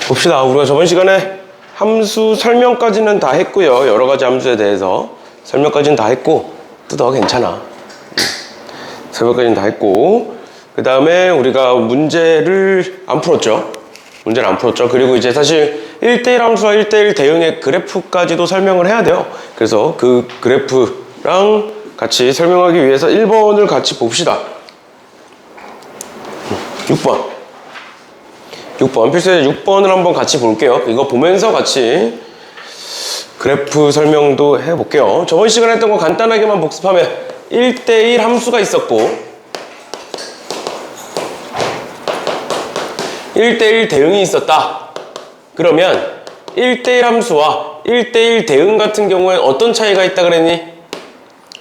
봅시다. 우리가 저번 시간에 함수 설명까지는 다 했고요. 여러 가지 함수에 대해서 설명까지는 다 했고, 뜯어 괜찮아. 설명까지는 다 했고, 그 다음에 우리가 문제를 안 풀었죠. 문제를 안 풀었죠. 그리고 이제 사실 1대1 함수와 1대1 대응의 그래프까지도 설명을 해야 돼요. 그래서 그 그래프랑 같이 설명하기 위해서 1번을 같이 봅시다. 6번 필수에 6번을 한번 같이 볼게요. 이거 보면서 같이 그래프 설명도 해볼게요. 저번 시간에 했던 거 간단하게만 복습하면 1대1 함수가 있었고 1대1 대응이 있었다. 그러면 1대1 함수와 1대1 대응 같은 경우에 어떤 차이가 있다 그랬니?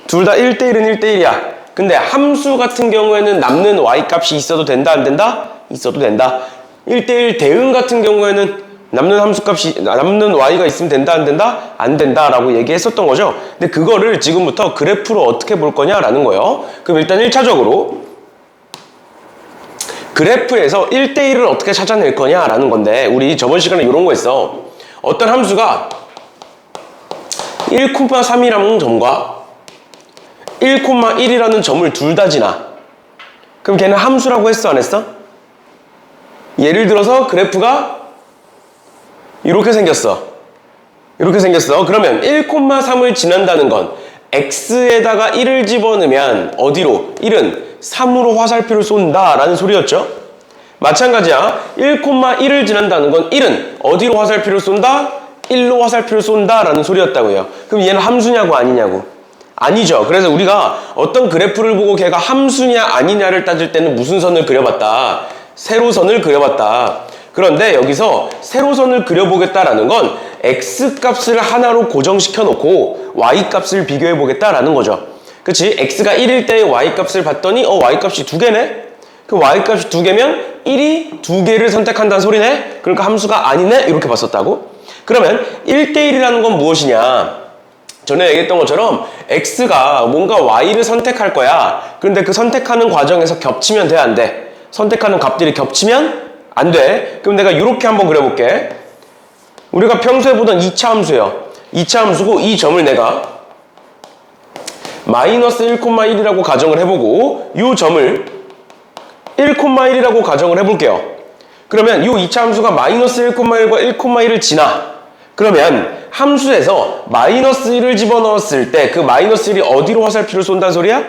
둘 다 1대1은 1대1이야. 근데 함수 같은 경우에는 남는 y값이 있어도 된다 안 된다? 있어도 된다. 1대1 대응 같은 경우에는 남는 y가 있으면 된다 안 된다? 안 된다라고 얘기했었던 거죠. 근데 그거를 지금부터 그래프로 어떻게 볼 거냐라는 거예요. 그럼 일단 1차적으로 그래프에서 1대1을 어떻게 찾아낼 거냐라는 건데, 우리 저번 시간에 이런 거 했어. 어떤 함수가 1,3이라는 점과 1,1이라는 점을 둘 다 지나. 그럼 걔는 함수라고 했어 안 했어? 예를 들어서 그래프가 이렇게 생겼어. 이렇게 생겼어. 그러면 1,3을 지난다는 건 x에다가 1을 집어넣으면 어디로? 1은 3으로 화살표를 쏜다 라는 소리였죠. 마찬가지야. 1,1을 지난다는 건 1은 어디로 화살표를 쏜다? 1로 화살표를 쏜다 라는 소리였다고요. 그럼 얘는 함수냐고 아니냐고? 아니죠. 그래서 우리가 어떤 그래프를 보고 걔가 함수냐 아니냐를 따질 때는 무슨 선을 그려봤다? 세로선을 그려봤다. 그런데 여기서 세로선을 그려보겠다라는 건 x값을 하나로 고정시켜 놓고 y값을 비교해 보겠다라는 거죠. 그치? x가 1일 때 y값을 봤더니 y값이 2개네? 그럼 y값이 2개면 1이 2개를 선택한다는 소리네? 그러니까 함수가 아니네? 이렇게 봤었다고? 그러면 1대1이라는 건 무엇이냐? 전에 얘기했던 것처럼 x가 뭔가 y를 선택할 거야. 그런데 그 선택하는 과정에서 겹치면 돼? 안 돼? 선택하는 값들이 겹치면 안 돼. 그럼 내가 이렇게 한번 그려볼게. 우리가 평소에 보던 2차 함수예요. 2차 함수고 이 점을 내가 마이너스 1,1이라고 가정을 해보고 이 점을 1,1이라고 가정을 해볼게요. 그러면 이 2차 함수가 마이너스 1,1과 1,1을 지나. 그러면 함수에서 마이너스 1을 집어넣었을 때 그 마이너스 1이 어디로 화살표를 쏜다는 소리야?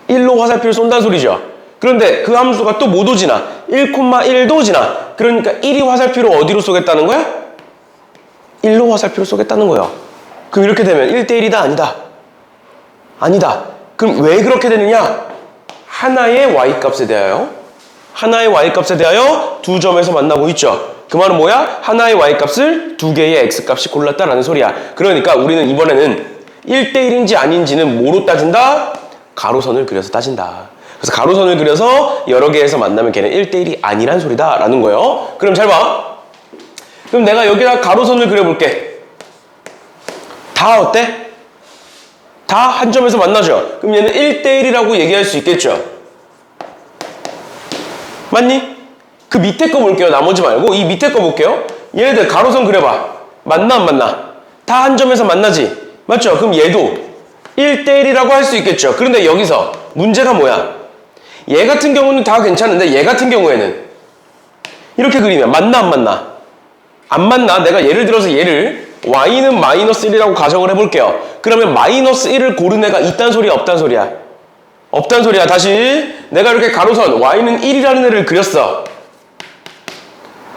1로 화살표를 쏜다는 소리죠. 그런데 그 함수가 또 뭐도 지나? 1,1도 지나. 그러니까 1이 화살표를 어디로 쏘겠다는 거야? 1로 화살표를 쏘겠다는 거예요. 그럼 이렇게 되면 1대1이다 아니다? 아니다. 그럼 왜 그렇게 되느냐? 하나의 y값에 대하여 두 점에서 만나고 있죠. 그 말은 뭐야? 하나의 y값을 두 개의 x값이 골랐다라는 소리야. 그러니까 우리는 이번에는 1대1인지 아닌지는 뭐로 따진다? 가로선을 그려서 따진다. 그래서 가로선을 그려서 여러 개에서 만나면 걔는 1대1이 아니란 소리다 라는 거예요. 그럼 잘 봐. 그럼 내가 여기다 가로선을 그려볼게. 다 어때? 다 한 점에서 만나죠. 그럼 얘는 1대1이라고 얘기할 수 있겠죠. 맞니? 그 밑에 거 볼게요. 나머지 말고 이 밑에 거 볼게요. 얘네들 가로선 그려봐. 맞나 안 맞나? 다 한 점에서 만나지. 맞죠? 그럼 얘도 1대1이라고 할 수 있겠죠. 그런데 여기서 문제가 뭐야? 얘 같은 경우는 다 괜찮은데 얘 같은 경우에는 이렇게 그리면 맞나 안 맞나? 안 맞나? 내가 예를 들어서 얘를 y는 마이너스 1이라고 가정을 해볼게요. 그러면 마이너스 1을 고른 애가 있단 소리야 없단 소리야? 없단 소리야. 다시 내가 이렇게 가로선 y는 1이라는 애를 그렸어.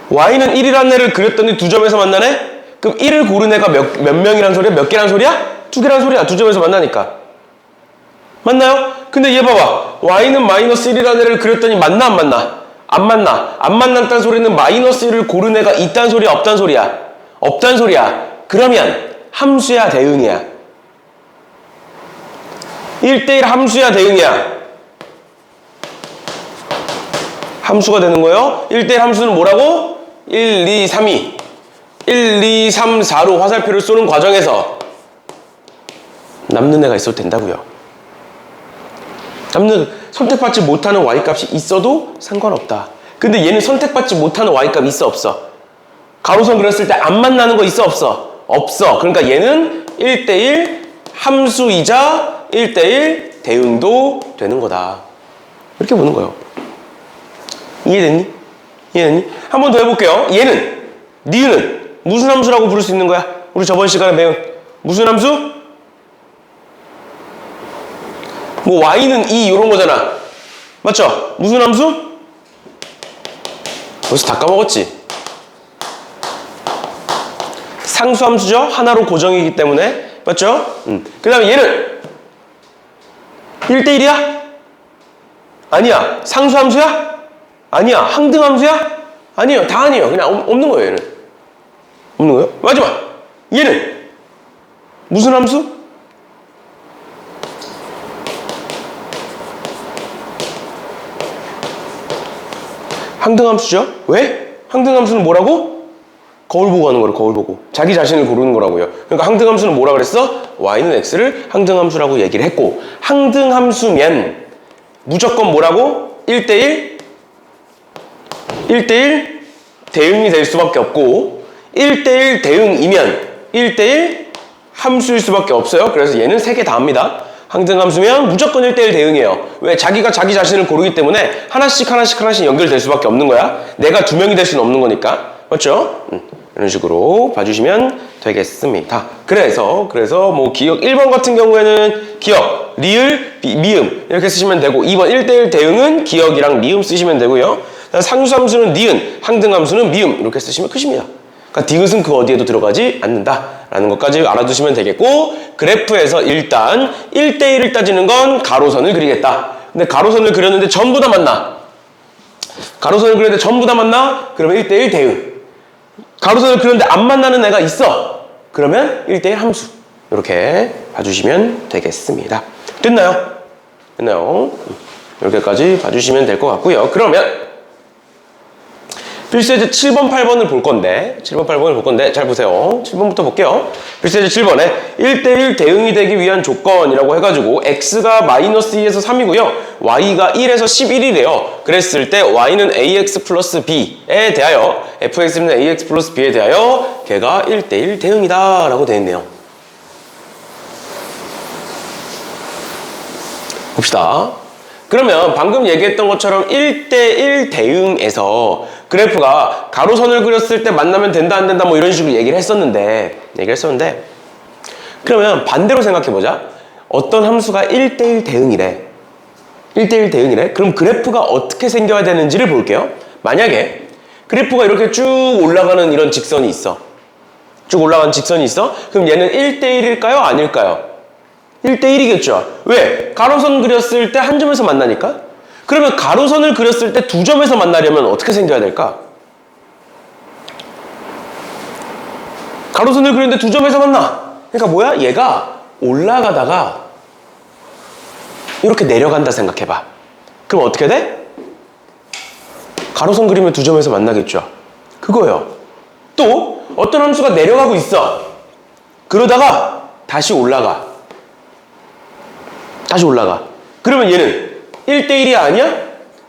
y는 1이라는 애를 그렸더니 두 점에서 만나네? 그럼 1을 고른 애가 몇 명이란 소리야? 몇 개란 소리야? 2개란 소리야. 두 점에서 만나니까. 맞나요? 근데 얘 봐봐. y는 마이너스 1이라는 애를 그렸더니 맞나 안 맞나? 안 맞나? 안 만났다는 소리는 마이너스 1을 고른 애가 있단 소리야 없단 소리야? 없단 소리야. 그러면 함수야 대응이야? 1대1 함수야 대응이야? 함수가 되는 거예요. 1대1 함수는 뭐라고? 1, 2, 3이 1, 2, 3, 4로 화살표를 쏘는 과정에서 남는 애가 있어도 된다고요. 남는 선택받지 못하는 y값이 있어도 상관없다. 근데 얘는 선택받지 못하는 y값 있어 없어? 가로선 그렸을 때 안 만나는 거 있어 없어? 없어. 그러니까 얘는 1대1 함수이자 1대1 대응도 되는 거다. 이렇게 보는 거예요. 이해됐니? 이해됐니? 한 번 더 해볼게요. 얘는, 니은은 무슨 함수라고 부를 수 있는 거야? 우리 저번 시간에 배운 무슨 함수? 뭐 y는 2 이런 거잖아. 맞죠? 무슨 함수? 벌써 다 까먹었지? 상수함수죠? 하나로 고정이기 때문에. 맞죠? 그 다음에 얘는 1대1이야? 아니야. 상수함수야? 아니야. 항등함수야? 아니에요. 다 아니에요. 그냥 없는 거예요, 얘는. 없는 거예요? 마지막. 얘는 무슨 함수? 항등함수죠? 왜? 항등함수는 뭐라고? 거울 보고 하는 거를 거울 보고. 자기 자신을 고르는 거라고요. 그러니까 항등함수는 뭐라 그랬어? y는 x를 항등함수라고 얘기를 했고, 항등함수면 무조건 뭐라고? 1대1 대응이 될 수밖에 없고, 1대1 대응이면 1대1 함수일 수밖에 없어요. 그래서 얘는 3개 다 합니다. 항등함수면 무조건 1대1 대응이에요. 왜? 자기가 자기 자신을 고르기 때문에 하나씩 연결될 수밖에 없는 거야. 내가 2명이 될 수는 없는 거니까. 맞죠? 이런 식으로 봐주시면 되겠습니다. 그래서 뭐 기억 1번 같은 경우에는 기억, 리을, 미음 이렇게 쓰시면 되고, 2번 1대1 대응은 기억이랑 미음 쓰시면 되고요. 상수함수는 니은, 항등함수는 미음 이렇게 쓰시면 끝입니다. 그러니까 디귿은 그 어디에도 들어가지 않는다라는 것까지 알아두시면 되겠고, 그래프에서 일단 1대1을 따지는 건 가로선을 그리겠다. 근데 가로선을 그렸는데 전부 다 맞나? 가로선을 그렸는데 전부 다 맞나? 그러면 1대1 대응. 가로선을 그렸는데 안 만나는 애가 있어. 그러면 1대1 함수. 이렇게 봐주시면 되겠습니다. 됐나요? 됐나요? 이렇게까지 봐주시면 될 것 같고요. 그러면 필수예제 7번, 8번을 볼 건데, 잘 보세요. 7번부터 볼게요. 필수예제 7번에 1대1 대응이 되기 위한 조건이라고 해가지고 x가 마이너스 2에서 3이고요. y가 1에서 11이래요. 그랬을 때 y는 ax 플러스 b에 대하여, fx는 ax 플러스 b에 대하여 걔가 1대1 대응이다 라고 되어 있네요. 봅시다. 그러면 방금 얘기했던 것처럼 1대1 대응에서 그래프가 가로선을 그렸을 때 만나면 된다 안 된다 뭐 이런 식으로 얘기를 했었는데 그러면 반대로 생각해보자. 어떤 함수가 1대1 대응이래. 1대1 대응이래. 그럼 그래프가 어떻게 생겨야 되는지를 볼게요. 만약에 그래프가 이렇게 쭉 올라가는 이런 직선이 있어. 쭉 올라가는 직선이 있어? 그럼 얘는 1대1일까요? 아닐까요? 1대1이겠죠. 왜? 가로선 그렸을 때 한 점에서 만나니까? 그러면 가로선을 그렸을 때 2점에서 만나려면 어떻게 생겨야 될까? 가로선을 그렸는데 2점에서 만나. 그러니까 뭐야? 얘가 올라가다가 이렇게 내려간다 생각해봐. 그럼 어떻게 돼? 가로선 그리면 2점에서 만나겠죠. 그거예요. 또 어떤 함수가 내려가고 있어. 그러다가 다시 올라가. 그러면 얘는 1대1이 아니야?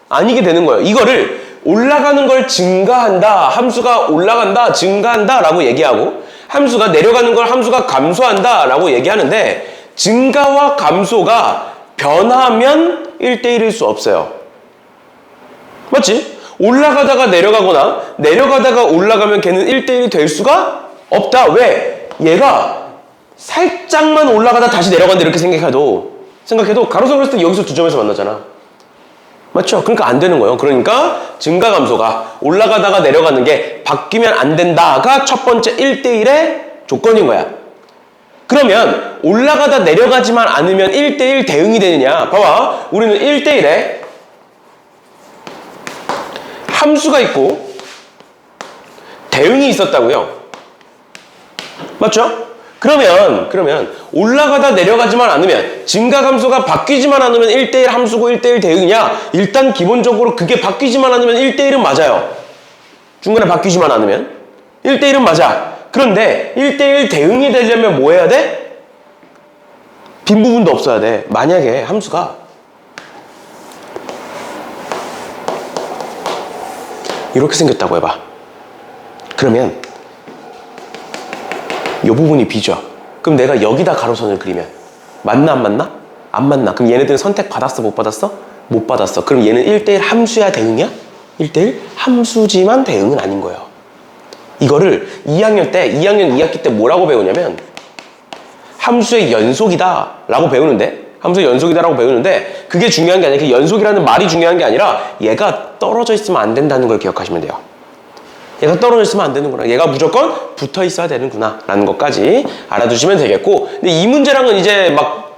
아니게 되는 거예요. 이거를 올라가는 걸 증가한다, 함수가 올라간다, 증가한다 라고 얘기하고, 함수가 내려가는 걸 함수가 감소한다 라고 얘기하는데, 증가와 감소가 변하면 1대1일 수 없어요. 맞지? 올라가다가 내려가거나 내려가다가 올라가면 걔는 1대1이 될 수가 없다. 왜? 얘가 살짝만 올라가다 다시 내려간다 이렇게 생각해도 가로선 그렸을 때 여기서 2점에서 만나잖아. 맞죠? 그러니까 안 되는 거예요. 그러니까 증가 감소가 올라가다가 내려가는 게 바뀌면 안 된다가 첫 번째 1대1의 조건인 거야. 그러면 올라가다 내려가지만 않으면 1대1 대응이 되느냐? 봐봐. 우리는 1대1에 함수가 있고 대응이 있었다고요. 맞죠? 그러면 올라가다 내려가지만 않으면, 증가 감소가 바뀌지만 않으면 1대1 함수고 1대1 대응이냐? 일단 기본적으로 그게 바뀌지만 않으면 1대1은 맞아요. 중간에 바뀌지만 않으면 1대1은 맞아. 그런데 1대1 대응이 되려면 뭐 해야 돼? 빈 부분도 없어야 돼. 만약에 함수가 이렇게 생겼다고 해봐. 그러면 이 부분이 B죠. 그럼 내가 여기다 가로선을 그리면 맞나 안 맞나? 안 맞나? 그럼 얘네들은 선택 받았어 못 받았어? 못 받았어. 그럼 얘는 1대1 함수야 대응이야? 1대1 함수지만 대응은 아닌 거예요. 이거를 2학년 2학기 때 뭐라고 배우냐면 함수의 연속이다 라고 배우는데, 함수의 연속이다 라고 배우는데 그게 중요한 게 아니라, 그 연속이라는 말이 중요한 게 아니라 얘가 떨어져 있으면 안 된다는 걸 기억하시면 돼요. 얘가 떨어져 있으면 안 되는구나, 얘가 무조건 붙어 있어야 되는구나 라는 것까지 알아두시면 되겠고, 근데 이 문제랑은 이제 막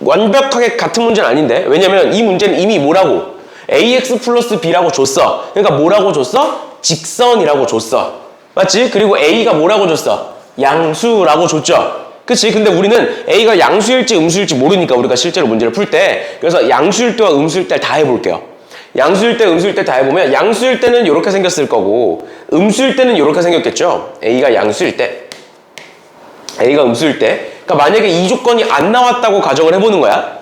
완벽하게 같은 문제는 아닌데, 왜냐면 이 문제는 이미 뭐라고? ax 플러스 b라고 줬어. 그러니까 뭐라고 줬어? 직선이라고 줬어. 맞지? 그리고 a가 뭐라고 줬어? 양수라고 줬죠. 그치? 근데 우리는 a가 양수일지 음수일지 모르니까 우리가 실제로 문제를 풀 때, 그래서 양수일 때와 음수일 때 다 해볼게요. 양수일 때 음수일 때 다 해보면 양수일 때는 이렇게 생겼을 거고 음수일 때는 이렇게 생겼겠죠. a가 양수일 때, a가 음수일 때. 그러니까 만약에 이 조건이 안 나왔다고 가정을 해보는 거야.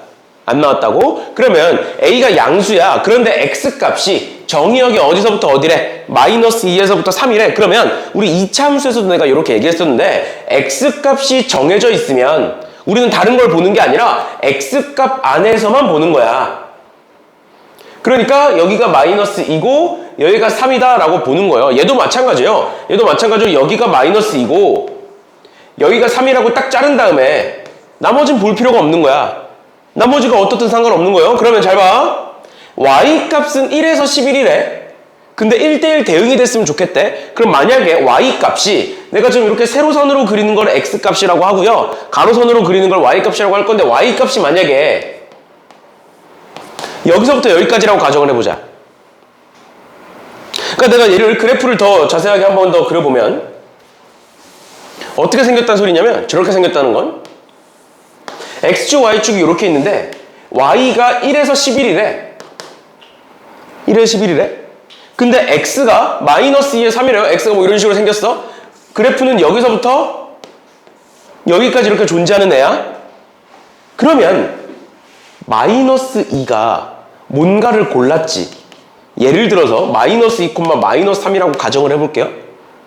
안 나왔다고? 그러면 a가 양수야. 그런데 x값이 정의역이 어디서부터 어디래? 마이너스 2에서부터 3이래. 그러면 우리 2차 함수에서도 내가 이렇게 얘기했었는데 x값이 정해져 있으면 우리는 다른 걸 보는 게 아니라 x값 안에서만 보는 거야. 그러니까 여기가 마이너스 2고 여기가 3이다 라고 보는 거예요. 얘도 마찬가지예요. 얘도 마찬가지로 여기가 마이너스 2고 여기가 3이라고 딱 자른 다음에 나머지는 볼 필요가 없는 거야. 나머지가 어떻든 상관없는 거예요. 그러면 잘 봐. y값은 1에서 11이래. 근데 1대1 대응이 됐으면 좋겠대. 그럼 만약에 y값이, 내가 지금 이렇게 세로선으로 그리는 걸 x값이라고 하고요, 가로선으로 그리는 걸 y값이라고 할 건데, y값이 만약에 여기서부터 여기까지라고 가정을 해보자. 그러니까 내가 얘를 그래프를 더 자세하게 한 번 더 그려보면 어떻게 생겼다는 소리냐면, 저렇게 생겼다는 건 x축, y축이 이렇게 있는데 y가 1에서 11이래. 1에서 11이래. 근데 x가 마이너스 2에 3이래요. x가 뭐 이런 식으로 생겼어. 그래프는 여기서부터 여기까지 이렇게 존재하는 애야. 그러면 마이너스 2가 뭔가를 골랐지. 예를 들어서 마이너스 2, 마이너스 3이라고 가정을 해볼게요.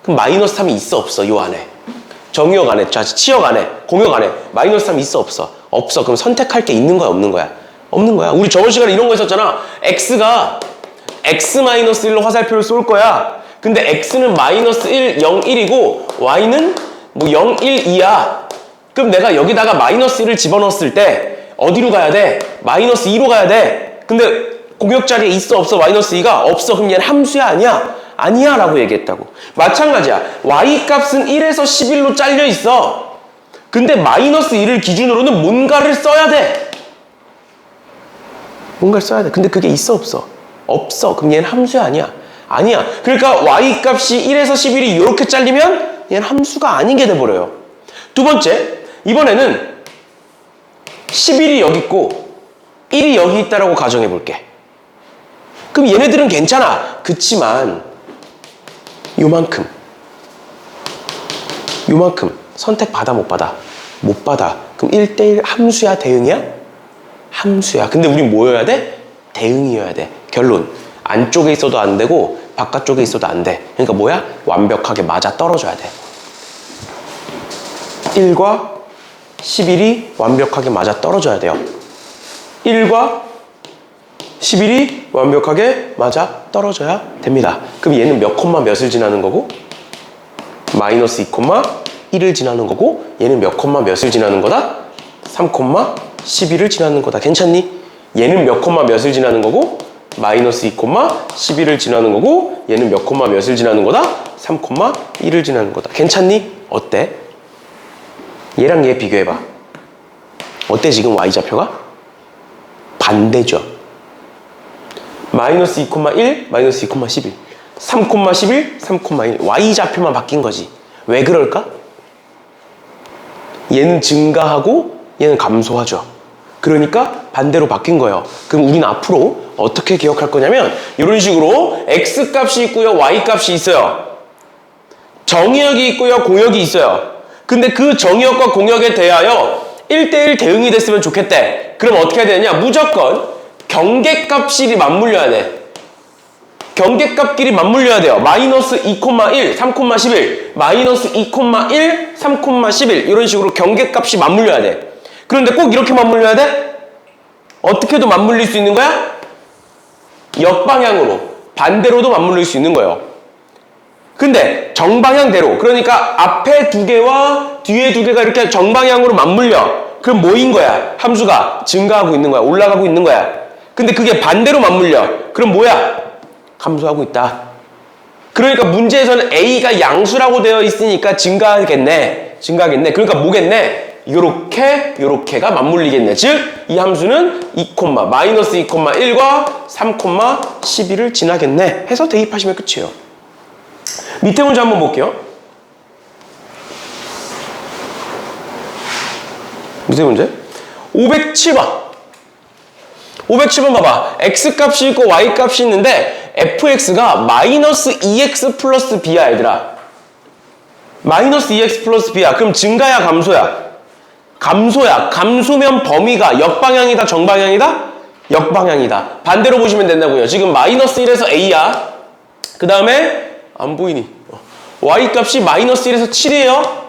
그럼 마이너스 3이 있어 없어? 요 안에. 정의역 안에, 치역 안에, 공역 안에 마이너스 3이 있어 없어? 없어. 그럼 선택할 게 있는 거야 없는 거야? 없는 거야. 우리 저번 시간에 이런 거 했었잖아. x가 x-1로 화살표를 쏠 거야. 근데 x는 마이너스 1, 0, 1이고 y는 뭐 0, 1, 2야. 그럼 내가 여기다가 마이너스 1을 집어넣었을 때 어디로 가야 돼? 마이너스 2로 가야 돼. 근데 공역 자리에 있어 없어? 마이너스 2가 없어. 그럼 얘는 함수야 아니야? 아니야 라고 얘기했다고. 마찬가지야. y값은 1에서 11로 잘려 있어. 근데 마이너스 1을 기준으로는 뭔가를 써야 돼. 뭔가를 써야 돼. 근데 그게 있어 없어? 없어. 그럼 얘는 함수야 아니야? 아니야. 그러니까 y값이 1에서 11이 이렇게 잘리면 얘는 함수가 아닌 게 돼버려요. 두 번째, 이번에는 11이 여기 있고 1이 여기 있다라고 가정해 볼게. 그럼 얘네들은 괜찮아. 그치만 요만큼 선택 받아 못 받아? 못 받아. 그럼 1대1 함수야 대응이야? 함수야. 근데 우린 뭐여야 돼? 대응이어야 돼. 결론, 안쪽에 있어도 안 되고 바깥쪽에 있어도 안 돼. 그러니까 뭐야? 완벽하게 맞아 떨어져야 돼. 1과 11이 완벽하게 맞아 떨어져야 돼요. 1과 11이 완벽하게 맞아 떨어져야 됩니다. 그럼 얘는 몇 콤마 몇을 지나는 거고? 마이너스 2 콤마 1을 지나는 거고, 얘는 몇 콤마 몇을 지나는 거다? 3 콤마 11을 지나는 거다. 괜찮니? 얘는 몇 콤마 몇을 지나는 거고, 마이너스 2 콤마 11을 지나는 거고, 얘는 몇 콤마 몇을 지나는 거다? 3 콤마 1을 지나는 거다. 괜찮니? 어때? 얘랑 얘 비교해봐. 어때 지금 y좌표가? 반대죠. 마이너스 2, 1, 마이너스 2, 11, 3, 11, 3, 1. y좌표만 바뀐 거지. 왜 그럴까? 얘는 증가하고 얘는 감소하죠. 그러니까 반대로 바뀐 거예요. 그럼 우리는 앞으로 어떻게 기억할 거냐면 이런 식으로 x값이 있고요, y값이 있어요. 정의역이 있고요, 공역이 있어요. 근데 그 정의역과 공역에 대하여 1대1 대응이 됐으면 좋겠대. 그럼 어떻게 해야 되냐? 무조건 경계값이 맞물려야 돼. 경계값끼리 맞물려야 돼요. 마이너스 2,1, 3,11, 마이너스 2,1, 3,11 이런 식으로 경계값이 맞물려야 돼. 그런데 꼭 이렇게 맞물려야 돼? 어떻게도 맞물릴 수 있는 거야? 역방향으로, 반대로도 맞물릴 수 있는 거예요. 근데 정방향대로, 그러니까 앞에 두 개와 뒤에 두 개가 이렇게 정방향으로 맞물려. 그럼 뭐인 거야? 함수가 증가하고 있는 거야. 올라가고 있는 거야. 근데 그게 반대로 맞물려. 그럼 뭐야? 감소하고 있다. 그러니까 문제에서는 A가 양수라고 되어 있으니까 증가하겠네. 그러니까 뭐겠네? 요렇게가 맞물리겠네. 즉, 이 함수는 마이너스 2,1과 3,12를 지나겠네. 해서 대입하시면 끝이에요. 밑에 문제 한번 볼게요. 밑에 문제 507번. 507번 봐봐. X값이 있고 Y값이 있는데 fx가 마이너스 2x 플러스 b야 얘들아. 마이너스 2x 플러스 b야. 그럼 증가야 감소야? 감소야. 감소면 범위가 역방향이다 정방향이다? 역방향이다. 반대로 보시면 된다고요. 지금 마이너스 1에서 a야. 그 다음에 안 보이니? Y값이 마이너스 1에서 7이에요.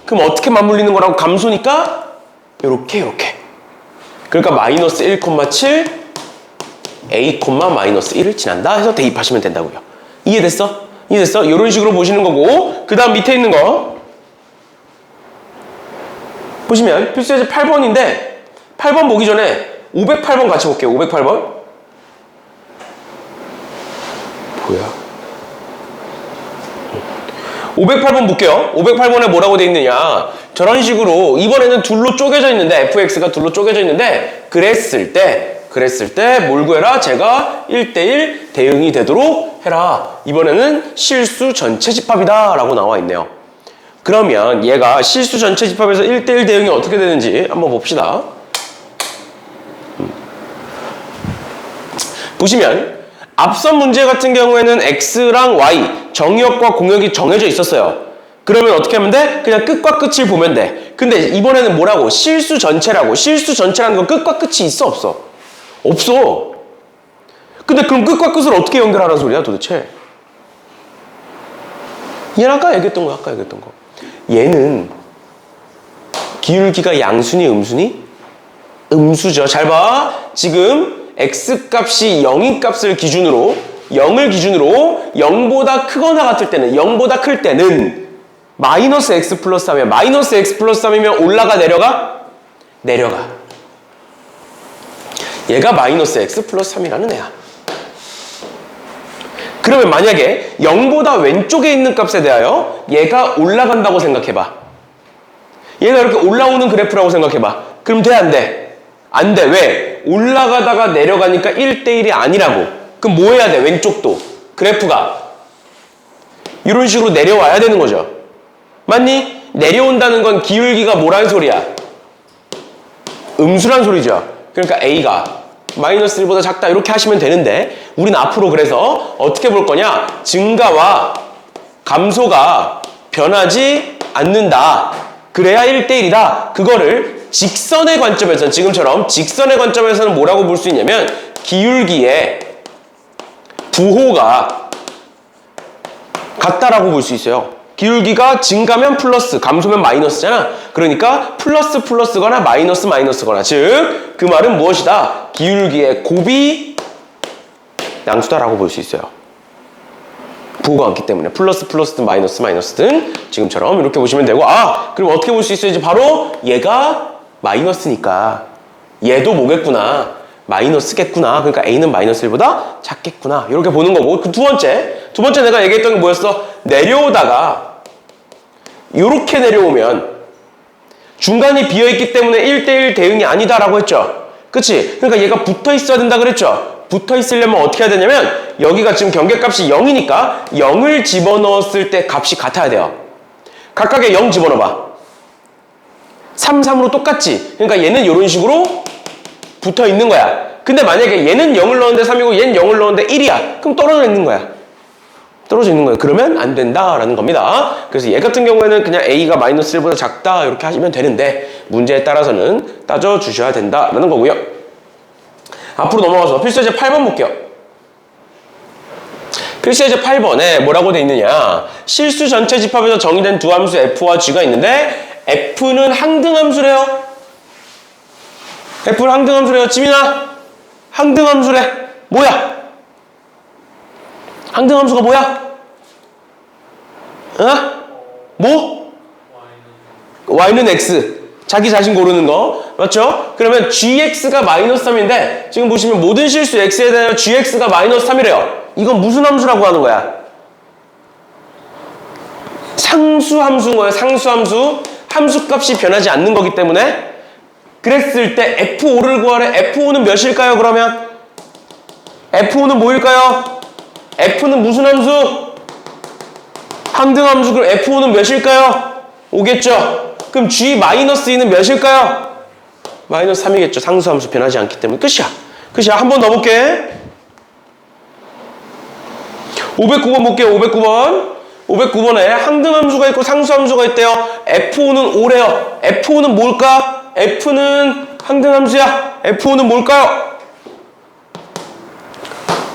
그럼 어떻게 맞물리는 거라고? 감소니까 요렇게. 그러니까 마이너스 1,7 a, 마이너스 1을 지난다 해서 대입하시면 된다고요. 이해됐어? 이런 식으로 보시는 거고, 그 다음 밑에 있는 거 보시면 필수예제 8번인데 8번 보기 전에 508번 같이 볼게요. 508번 뭐야? 508번 볼게요. 508번에 뭐라고 돼 있느냐? 저런 식으로 이번에는 둘로 쪼개져 있는데 fx가 둘로 쪼개져 있는데 그랬을 때 뭘 구해라? 제가 1대1 대응이 되도록 해라. 이번에는 실수 전체 집합이다 라고 나와 있네요. 그러면 얘가 실수 전체 집합에서 1대1 대응이 어떻게 되는지 한번 봅시다. 보시면 앞선 문제 같은 경우에는 x랑 y 정의역과 공역이 정해져 있었어요. 그러면 어떻게 하면 돼? 그냥 끝과 끝을 보면 돼. 근데 이번에는 뭐라고? 실수 전체라고. 실수 전체라는 건 끝과 끝이 있어 없어? 없어. 근데 그럼 끝과 끝을 어떻게 연결하라는 소리야 도대체? 얘는 아까 얘기했던 거. 얘는 기울기가 양수니 음수니? 음수죠. 잘 봐. 지금 x값이 0인 값을 기준으로 0을 기준으로 0보다 크거나 같을 때는 0보다 클 때는 마이너스 x 플러스 3이면 마이너스 x 플러스 3이면 올라가 내려가. 얘가 마이너스 x 플러스 3이라는 애야. 그러면 만약에 0보다 왼쪽에 있는 값에 대하여 얘가 올라간다고 생각해봐. 얘가 이렇게 올라오는 그래프라고 생각해봐. 그럼 돼? 안 돼? 안 돼. 왜? 올라가다가 내려가니까 1대1이 아니라고. 그럼 뭐 해야 돼? 왼쪽도. 그래프가 이런 식으로 내려와야 되는 거죠. 맞니? 내려온다는 건 기울기가 뭐라는 소리야? 음수란 소리죠. 그러니까 A가 마이너스 1보다 작다 이렇게 하시면 되는데 우리는 앞으로 그래서 어떻게 볼 거냐? 증가와 감소가 변하지 않는다. 그래야 1대1이다. 그거를 직선의 관점에서는 지금처럼 직선의 관점에서는 뭐라고 볼 수 있냐면 기울기의 부호가 같다라고 볼 수 있어요. 기울기가 증가면 플러스, 감소면 마이너스잖아. 그러니까 플러스 플러스거나 마이너스 마이너스거나 즉 그 말은 무엇이다? 기울기의 곱이 양수다라고 볼 수 있어요. 부호가 없기 때문에 플러스 플러스든 마이너스 마이너스든 지금처럼 이렇게 보시면 되고 그럼 어떻게 볼 수 있어요? 이제 바로 얘가 마이너스니까 얘도 뭐겠구나? 마이너스겠구나. 그러니까 A는 마이너스 1보다 작겠구나. 이렇게 보는 거고 그 두 번째 내가 얘기했던 게 뭐였어? 내려오다가 이렇게 내려오면 중간이 비어있기 때문에 1대1 대응이 아니다라고 했죠. 그치? 그러니까 얘가 붙어 있어야 된다 그랬죠. 붙어 있으려면 어떻게 해야 되냐면 여기가 지금 경계값이 0이니까 0을 집어넣었을 때 값이 같아야 돼요. 각각의 0 집어넣어봐. 3, 3으로 똑같지? 그러니까 얘는 이런 식으로 붙어 있는 거야. 근데 만약에 얘는 0을 넣었는데 3이고 얘는 0을 넣었는데 1이야. 그럼 떨어져 있는 거야. 그러면 안 된다라는 겁니다. 그래서 얘 같은 경우에는 그냥 A가 마이너스 1보다 작다 이렇게 하시면 되는데 문제에 따라서는 따져주셔야 된다라는 거고요. 앞으로 넘어가서 필수예제 8번 볼게요. 필수예제 8번에 뭐라고 돼 있느냐. 실수 전체 집합에서 정의된 두 함수 f와 g가 있는데 f는 항등함수래요. f는 항등함수래요. 지민아, 항등함수래. 뭐야? 항등함수가 뭐야? 어? 뭐? y는 x. 자기 자신 고르는 거. 맞죠? 그러면 gx가 마이너스 3인데 지금 보시면 모든 실수 x에 대하여 gx가 마이너스 3이래요. 이건 무슨 함수라고 하는 거야? 상수함수인 거예요. 상수함수. 함수값이 변하지 않는 거기 때문에 그랬을 때 F5를 구하래. F5는 몇일까요? 그러면 F5는 뭐일까요? F는 무슨 함수? 항등함수. 그럼 F5는 몇일까요? 5겠죠? 그럼 G-2는 몇일까요? 마이너스 3이겠죠. 상수함수 변하지 않기 때문에. 끝이야. 끝이야. 한 번 더 볼게. 509번 볼게요. 509번. 509번에 항등함수가 있고 상수함수가 있대요. F5는 5래요. F5는 뭘까? F는 항등함수야. F5는 뭘까요?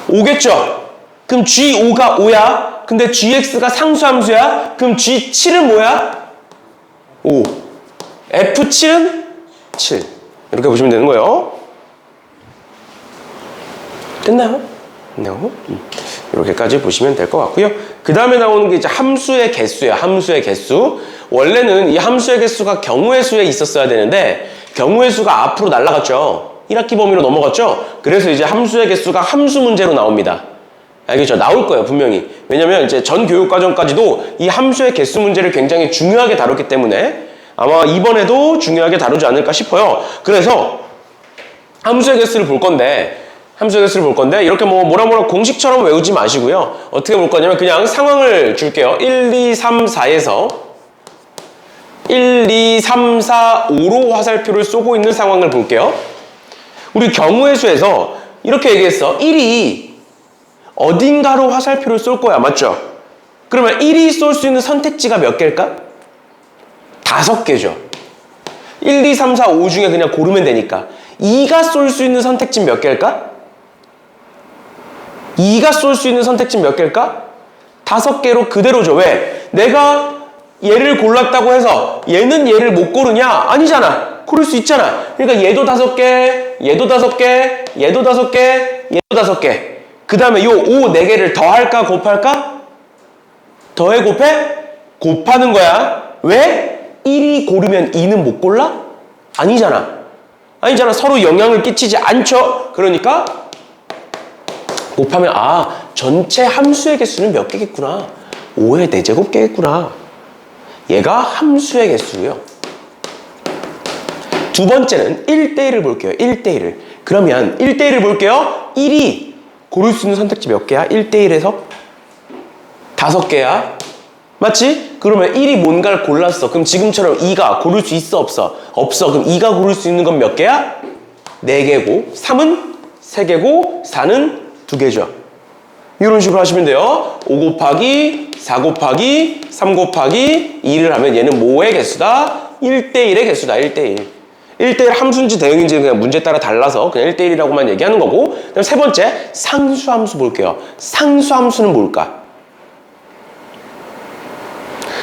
5겠죠? 그럼 G5가 5야. 근데 GX가 상수함수야. 그럼 G7은 뭐야? 5. F7은 7. 이렇게 보시면 되는 거예요. 됐나요? 됐나요? 이렇게까지 보시면 될 것 같고요. 그 다음에 나오는 게 이제 함수의 개수예요. 함수의 개수. 원래는 이 함수의 개수가 경우의 수에 있었어야 되는데 경우의 수가 앞으로 날아갔죠. 1학기 범위로 넘어갔죠. 그래서 이제 함수의 개수가 함수 문제로 나옵니다. 알겠죠? 나올 거예요, 분명히. 왜냐면 이제 전 교육과정까지도 이 함수의 개수 문제를 굉장히 중요하게 다뤘기 때문에 아마 이번에도 중요하게 다루지 않을까 싶어요. 그래서 함수의 개수를 볼 건데 이렇게 뭐라 공식처럼 외우지 마시고요. 어떻게 볼 거냐면 그냥 상황을 줄게요. 1, 2, 3, 4에서 1, 2, 3, 4, 5로 화살표를 쏘고 있는 상황을 볼게요. 우리 경우의 수에서 이렇게 얘기했어. 1이 어딘가로 화살표를 쏠 거야. 맞죠? 그러면 1이 쏠 수 있는 선택지가 몇 개일까? 5개죠. 1, 2, 3, 4, 5 중에 그냥 고르면 되니까. 2가 쏠 수 있는 선택지는 몇 개일까? 2가 쏠 수 있는 선택지는 몇 개일까? 5개로 그대로죠. 왜? 내가 얘를 골랐다고 해서 얘는 얘를 못 고르냐? 아니잖아. 고를 수 있잖아. 그러니까 얘도 5개, 얘도 5개, 얘도 5개, 얘도 5개. 그 다음에 요 5, 4개를 더할까 곱할까? 더해 곱해? 곱하는 거야. 왜? 1이 고르면 2는 못 골라? 아니잖아. 서로 영향을 끼치지 않죠. 그러니까 곱하면 전체 함수의 개수는 몇 개겠구나. 5의 4제곱 개겠구나. 얘가 함수의 개수고요. 두 번째는 1대1을 볼게요. 1대1을. 그러면 1대1을 볼게요. 1이 고를 수 있는 선택지 몇 개야? 1대1에서 5개야. 맞지? 그러면 1이 뭔가를 골랐어. 그럼 지금처럼 2가 고를 수 있어? 없어? 없어. 그럼 2가 고를 수 있는 건 몇 개야? 4개고 3은 3개고 4는 2개죠. 이런 식으로 하시면 돼요. 5 곱하기 4 곱하기 3 곱하기 2를 하면 얘는 뭐의 개수다? 1대1의 개수다. 1대1. 1대1 함수인지 대응인지 그냥 문제에 따라 달라서 그냥 1대1이라고만 얘기하는 거고. 그다음 세 번째, 상수함수 볼게요. 상수함수는 뭘까?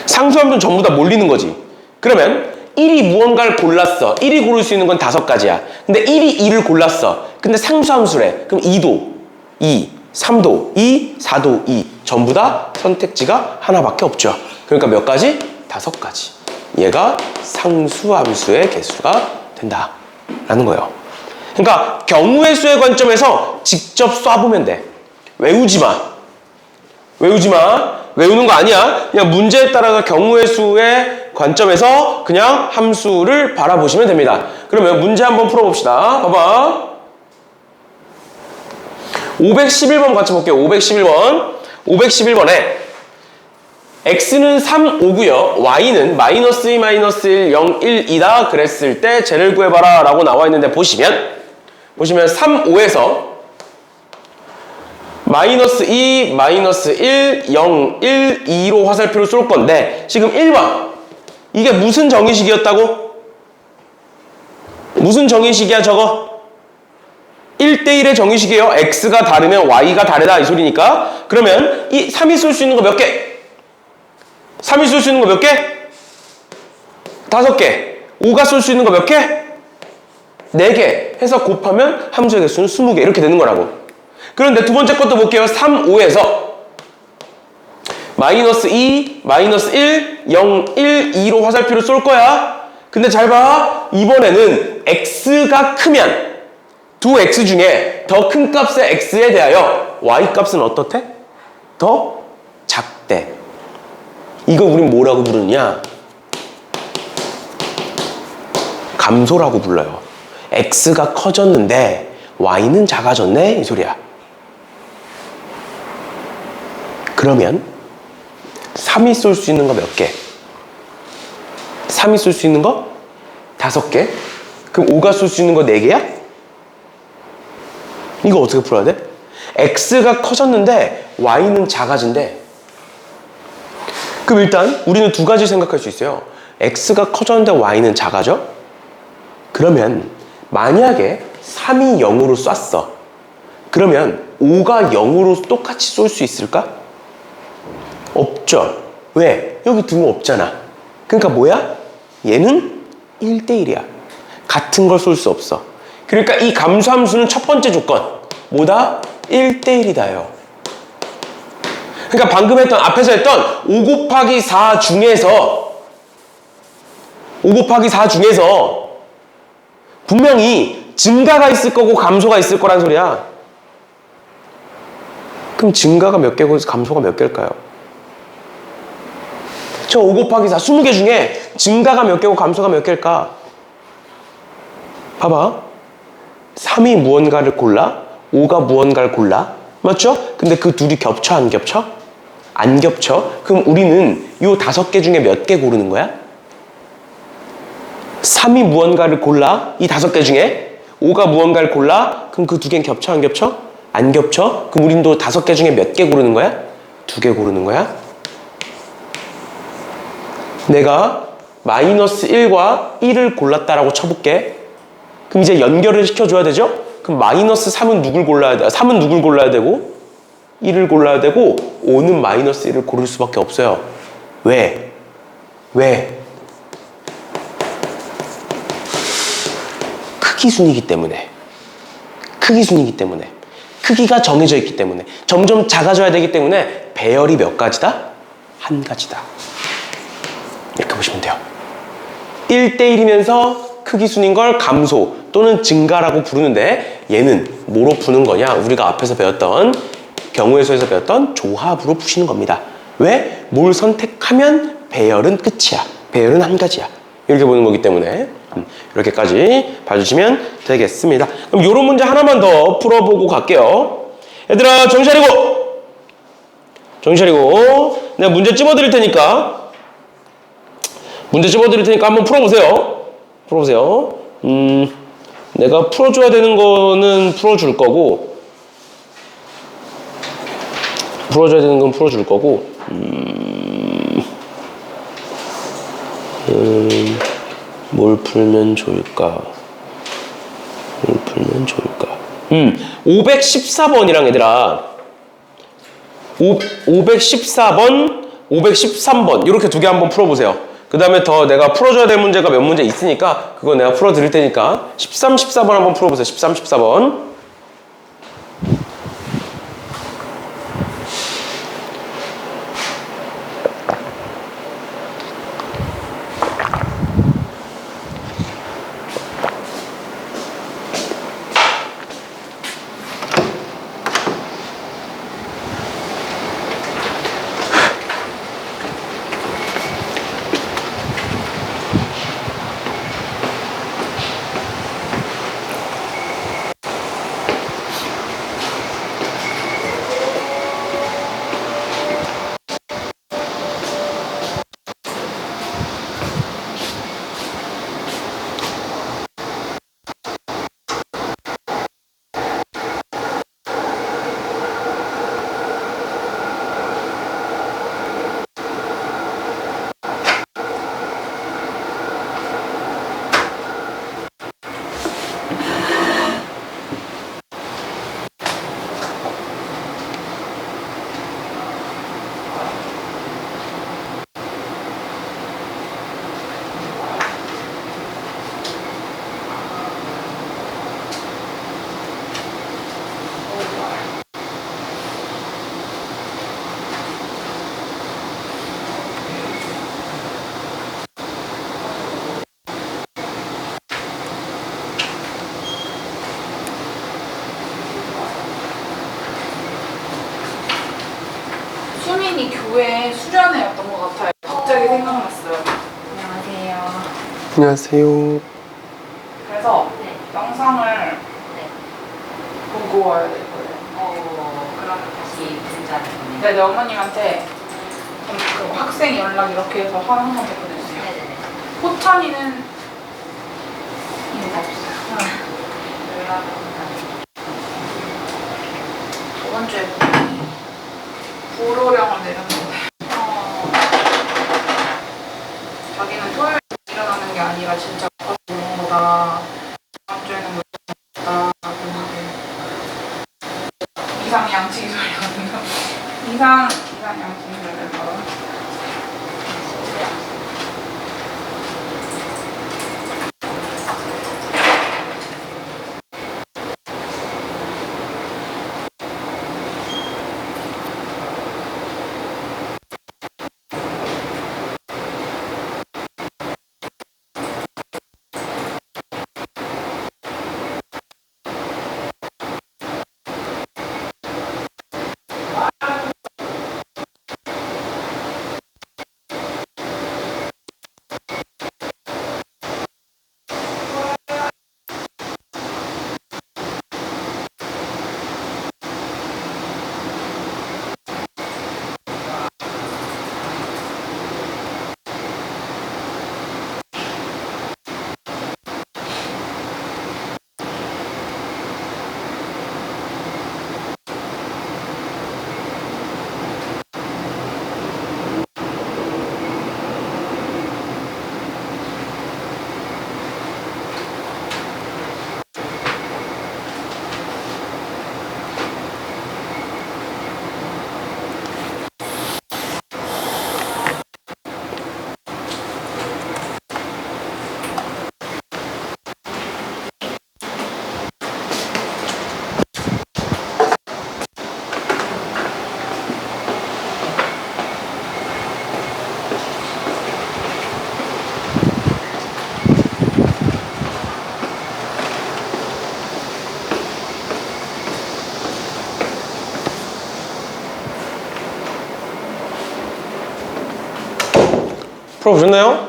상수함수는 전부 다 몰리는 거지. 그러면 1이 무언가를 골랐어. 1이 고를 수 있는 건 5가지야. 근데 1이 2를 골랐어. 근데 상수함수래. 그럼 2도 2, 3도 2, 4도 2. 전부 다 선택지가 하나밖에 없죠. 그러니까 몇 가지? 5가지. 얘가 상수함수의 개수가 된다 라는 거예요. 그러니까 경우의 수의 관점에서 직접 쏴보면 돼. 외우지 마. 외우는 거 아니야. 그냥 문제에 따라서 경우의 수의 관점에서 그냥 함수를 바라보시면 됩니다. 그러면 문제 한번 풀어봅시다. 봐봐. 511번 같이 볼게요. 511번. 511번에 x는 3, 5고요. y는 마이너스 2, 마이너스 1, 0, 1, 2다 그랬을 때 쟤를 구해봐라 라고 나와 있는데 보시면 3, 5에서 마이너스 2, 마이너스 1, 0, 1, 2로 화살표를 쏠 건데 지금 1번 이게 무슨 정의식이었다고? 무슨 정의식이야 저거? 1대1의 정의식이에요. x가 다르면 y가 다르다 이 소리니까. 그러면 이 3이 쓸 수 있는 거 몇 개? 3이 쓸 수 있는 거 몇 개? 5개. 5가 쓸 수 있는 거 몇 개? 4개. 해서 곱하면 함수의 개수는 20개 이렇게 되는 거라고. 그런데 두 번째 것도 볼게요. 3, 5에서 마이너스 2, 마이너스 1, 0, 1, 2로 화살표를 쏠 거야. 근데 잘 봐. 이번에는 x가 크면 두 x 중에 더 큰 값의 x에 대하여 y 값은 어떻대? 더 작대. 이거 우린 뭐라고 부르느냐? 감소라고 불러요. x가 커졌는데 y는 작아졌네 이 소리야. 그러면 3이 쏠 수 있는 거 몇 개? 3이 쏠 수 있는 거 5개? 그럼 5가 쏠 수 있는 거 4개야? 이거 어떻게 풀어야 돼? x가 커졌는데 y는 작아진대. 그럼 일단 우리는 두 가지 생각할 수 있어요. x가 커졌는데 y는 작아져? 그러면 만약에 3이 0으로 쐈어. 그러면 5가 0으로 똑같이 쏠 수 있을까? 없죠. 왜? 여기 등호 없잖아. 그러니까 뭐야? 얘는 1대1이야. 같은 걸 쏠 수 없어. 그러니까 이 감소함수는 첫 번째 조건. 뭐다? 1대1이다요. 그러니까 방금 했던, 앞에서 했던 5 곱하기 4 중에서 5 곱하기 4 중에서 분명히 증가가 있을 거고 감소가 있을 거란 소리야. 그럼 증가가 몇 개고 감소가 몇 개일까요? 저 5 곱하기 4 20개 중에 증가가 몇 개고 감소가 몇 개일까? 봐봐. 3이 무언가를 골라 5가 무언가를 골라. 맞죠? 근데 그 둘이 겹쳐 안 겹쳐? 안 겹쳐. 그럼 우리는 요 5개 중에 몇 개 고르는 거야? 3이 무언가를 골라. 이 5개 중에 5가 무언가를 골라. 그럼 그 두 개는 겹쳐 안 겹쳐? 안 겹쳐. 그럼 우린 또 5개 중에 몇 개 고르는 거야? 2개 고르는 거야? 내가 마이너스 1과 1을 골랐다라고 쳐볼게. 그럼 이제 연결을 시켜줘야 되죠? 그럼 마이너스 3은 누굴 골라야 돼? 3은 누굴 골라야 되고 1을 골라야 되고 5는 마이너스 1을 고를 수밖에 없어요. 왜? 왜? 크기순이기 때문에. 크기순이기 때문에. 크기가 정해져 있기 때문에. 점점 작아져야 되기 때문에 배열이 몇 가지다? 한 가지다. 이렇게 보시면 돼요. 1대1이면서 크기순인 걸 감소 또는 증가라고 부르는데 얘는 뭐로 푸는 거냐? 우리가 앞에서 배웠던 경우의 수에서 배웠던 조합으로 푸시는 겁니다. 왜? 뭘 선택하면 배열은 끝이야. 배열은 한 가지야. 이렇게 보는 거기 때문에 이렇게까지 봐주시면 되겠습니다. 그럼 이런 문제 하나만 더 풀어보고 갈게요. 얘들아 정신 차리고! 정신 차리고 내가 문제 찝어드릴 테니까 한번 풀어보세요. 풀어보세요. 내가 풀어줘야 되는 거는 풀어줄 거고 뭘 풀면 좋을까? 514번이랑 얘들아 514번, 513번 이렇게 두 개 한번 풀어보세요. 그 다음에 더 내가 풀어줘야 될 문제가 몇 문제 있으니까 그거 내가 풀어드릴 테니까 13, 14번 한번 풀어보세요. 13, 14번. 그때 수련회였던 것 같아요. 갑자기 생각났어요. 안녕하세요. 안녕하세요. 그래서 네. 영상을 네. 보고 와야 될 거예요. 그러면 다시 문자를 보내요. 네, 어머님한테 그 학생 연락 이렇게 해서 항상 보내주세요. 네네네. 호찬이는 인사주세요. 연락은 저번 주에 불호령을 내렸는데 자기는 토요일 일어나는 게 아니라 진짜 오는 거다. 다음 주에는 못 일어났다. 이상 양치기 소리거든요. 이상 양치기 소리를 바로. 풀어보셨나요?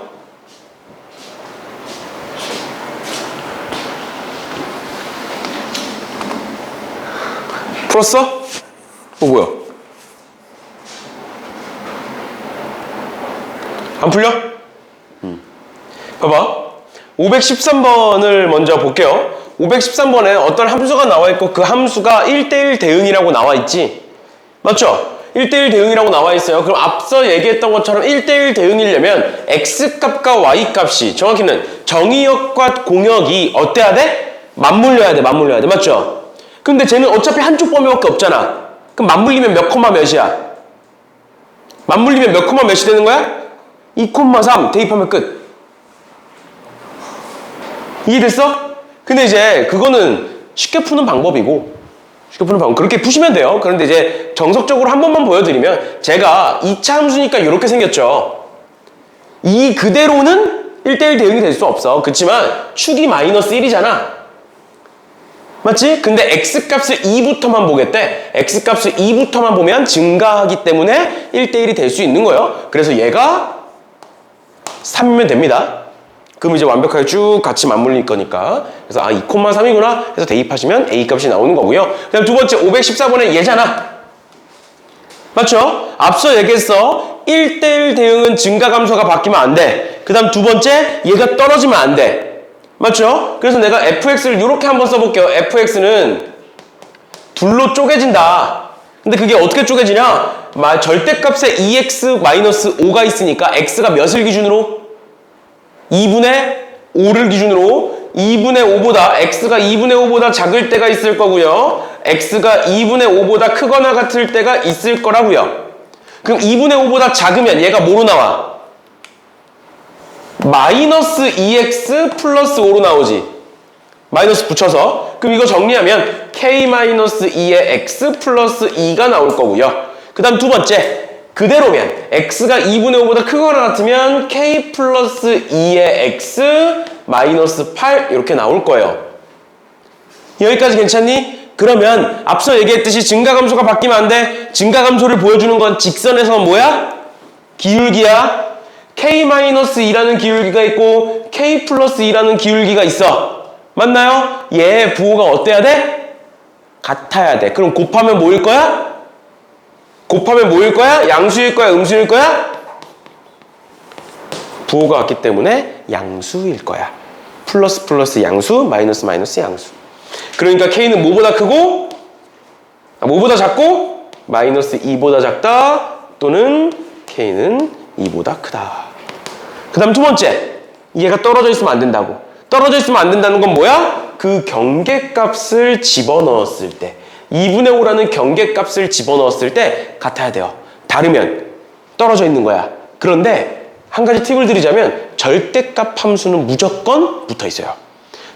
풀었어? 뭐야? 안 풀려? 봐봐. 513번을 먼저 볼게요. 513번에 어떤 함수가 나와 있고 그 함수가 1대1 대응이라고 나와 있지. 맞죠? 1대1 대응이라고 나와 있어요. 그럼 앞서 얘기했던 것처럼 1대1 대응이려면 x값과 y값이 정확히는 정의역과 공역이 어때야 돼? 맞물려야 돼. 맞물려야 돼. 맞죠? 근데 쟤는 어차피 한쪽 범위밖에 없잖아. 그럼 맞물리면 몇 콤마 몇이야? 맞물리면 몇 콤마 몇이 되는 거야? 2,3 대입하면 끝. 이해됐어? 근데 이제 그거는 쉽게 푸는 방법이고 쉽게 푸는 방법 그렇게 푸시면 돼요. 그런데 이제 정석적으로 한 번만 보여드리면 제가 2차 함수니까 이렇게 생겼죠. 이 그대로는 1대1 대응이 될 수 없어. 그렇지만 축이 마이너스 1이잖아. 맞지? 근데 x값을 2부터만 보겠대. x값을 2부터만 보면 증가하기 때문에 1대1이 될 수 있는 거예요. 그래서 얘가 3이면 됩니다. 그럼 이제 완벽하게 쭉 같이 맞물릴 거니까. 그래서 2,3이구나 해서 대입하시면 A값이 나오는 거고요. 그다음 두 번째 514번에 얘잖아. 맞죠? 앞서 얘기했어. 1대1 대응은 증가 감소가 바뀌면 안 돼. 그 다음 두 번째 얘가 떨어지면 안 돼. 맞죠? 그래서 내가 fx를 이렇게 한번 써볼게요. fx는 둘로 쪼개진다. 근데 그게 어떻게 쪼개지냐? 절대값에 2x-5가 있으니까 x가 몇을 기준으로? 2분의 5를 기준으로 2분의 5보다 x가 2분의 5보다 작을 때가 있을 거고요. x가 2분의 5보다 크거나 같을 때가 있을 거라고요. 그럼 2분의 5보다 작으면 얘가 뭐로 나와? 마이너스 2x 플러스 5로 나오지. 마이너스 붙여서. 그럼 이거 정리하면 k-2의 x 플러스 2가 나올 거고요. 그 다음 두 번째. 그대로면 x가 2분의 5보다 크거나 같으면 k 플러스 2의 x 마이너스 8 이렇게 나올 거예요. 여기까지 괜찮니? 그러면 앞서 얘기했듯이 증가감소가 바뀌면 안 돼. 증가감소를 보여주는 건 직선에서 뭐야? 기울기야. K-2라는 기울기가 있고 K 플러스 2라는 기울기가 있어. 맞나요? 얘 부호가 어때야 돼? 같아야 돼. 그럼 곱하면 뭐일 거야? 곱하면 뭐일 거야? 양수일 거야? 음수일 거야? 부호가 같기 때문에 양수일 거야. 플러스 플러스 양수, 마이너스 마이너스 양수. 그러니까 K는 뭐보다 크고 뭐보다 작고 마이너스 2보다 작다 또는 K는 2보다 크다. 그 다음 두 번째, 얘가 떨어져 있으면 안 된다고. 떨어져 있으면 안 된다는 건 뭐야? 그 경계값을 집어넣었을 때 2분의 5라는 경계값을 집어넣었을 때 같아야 돼요. 다르면 떨어져 있는 거야. 그런데 한 가지 팁을 드리자면 절대값 함수는 무조건 붙어 있어요.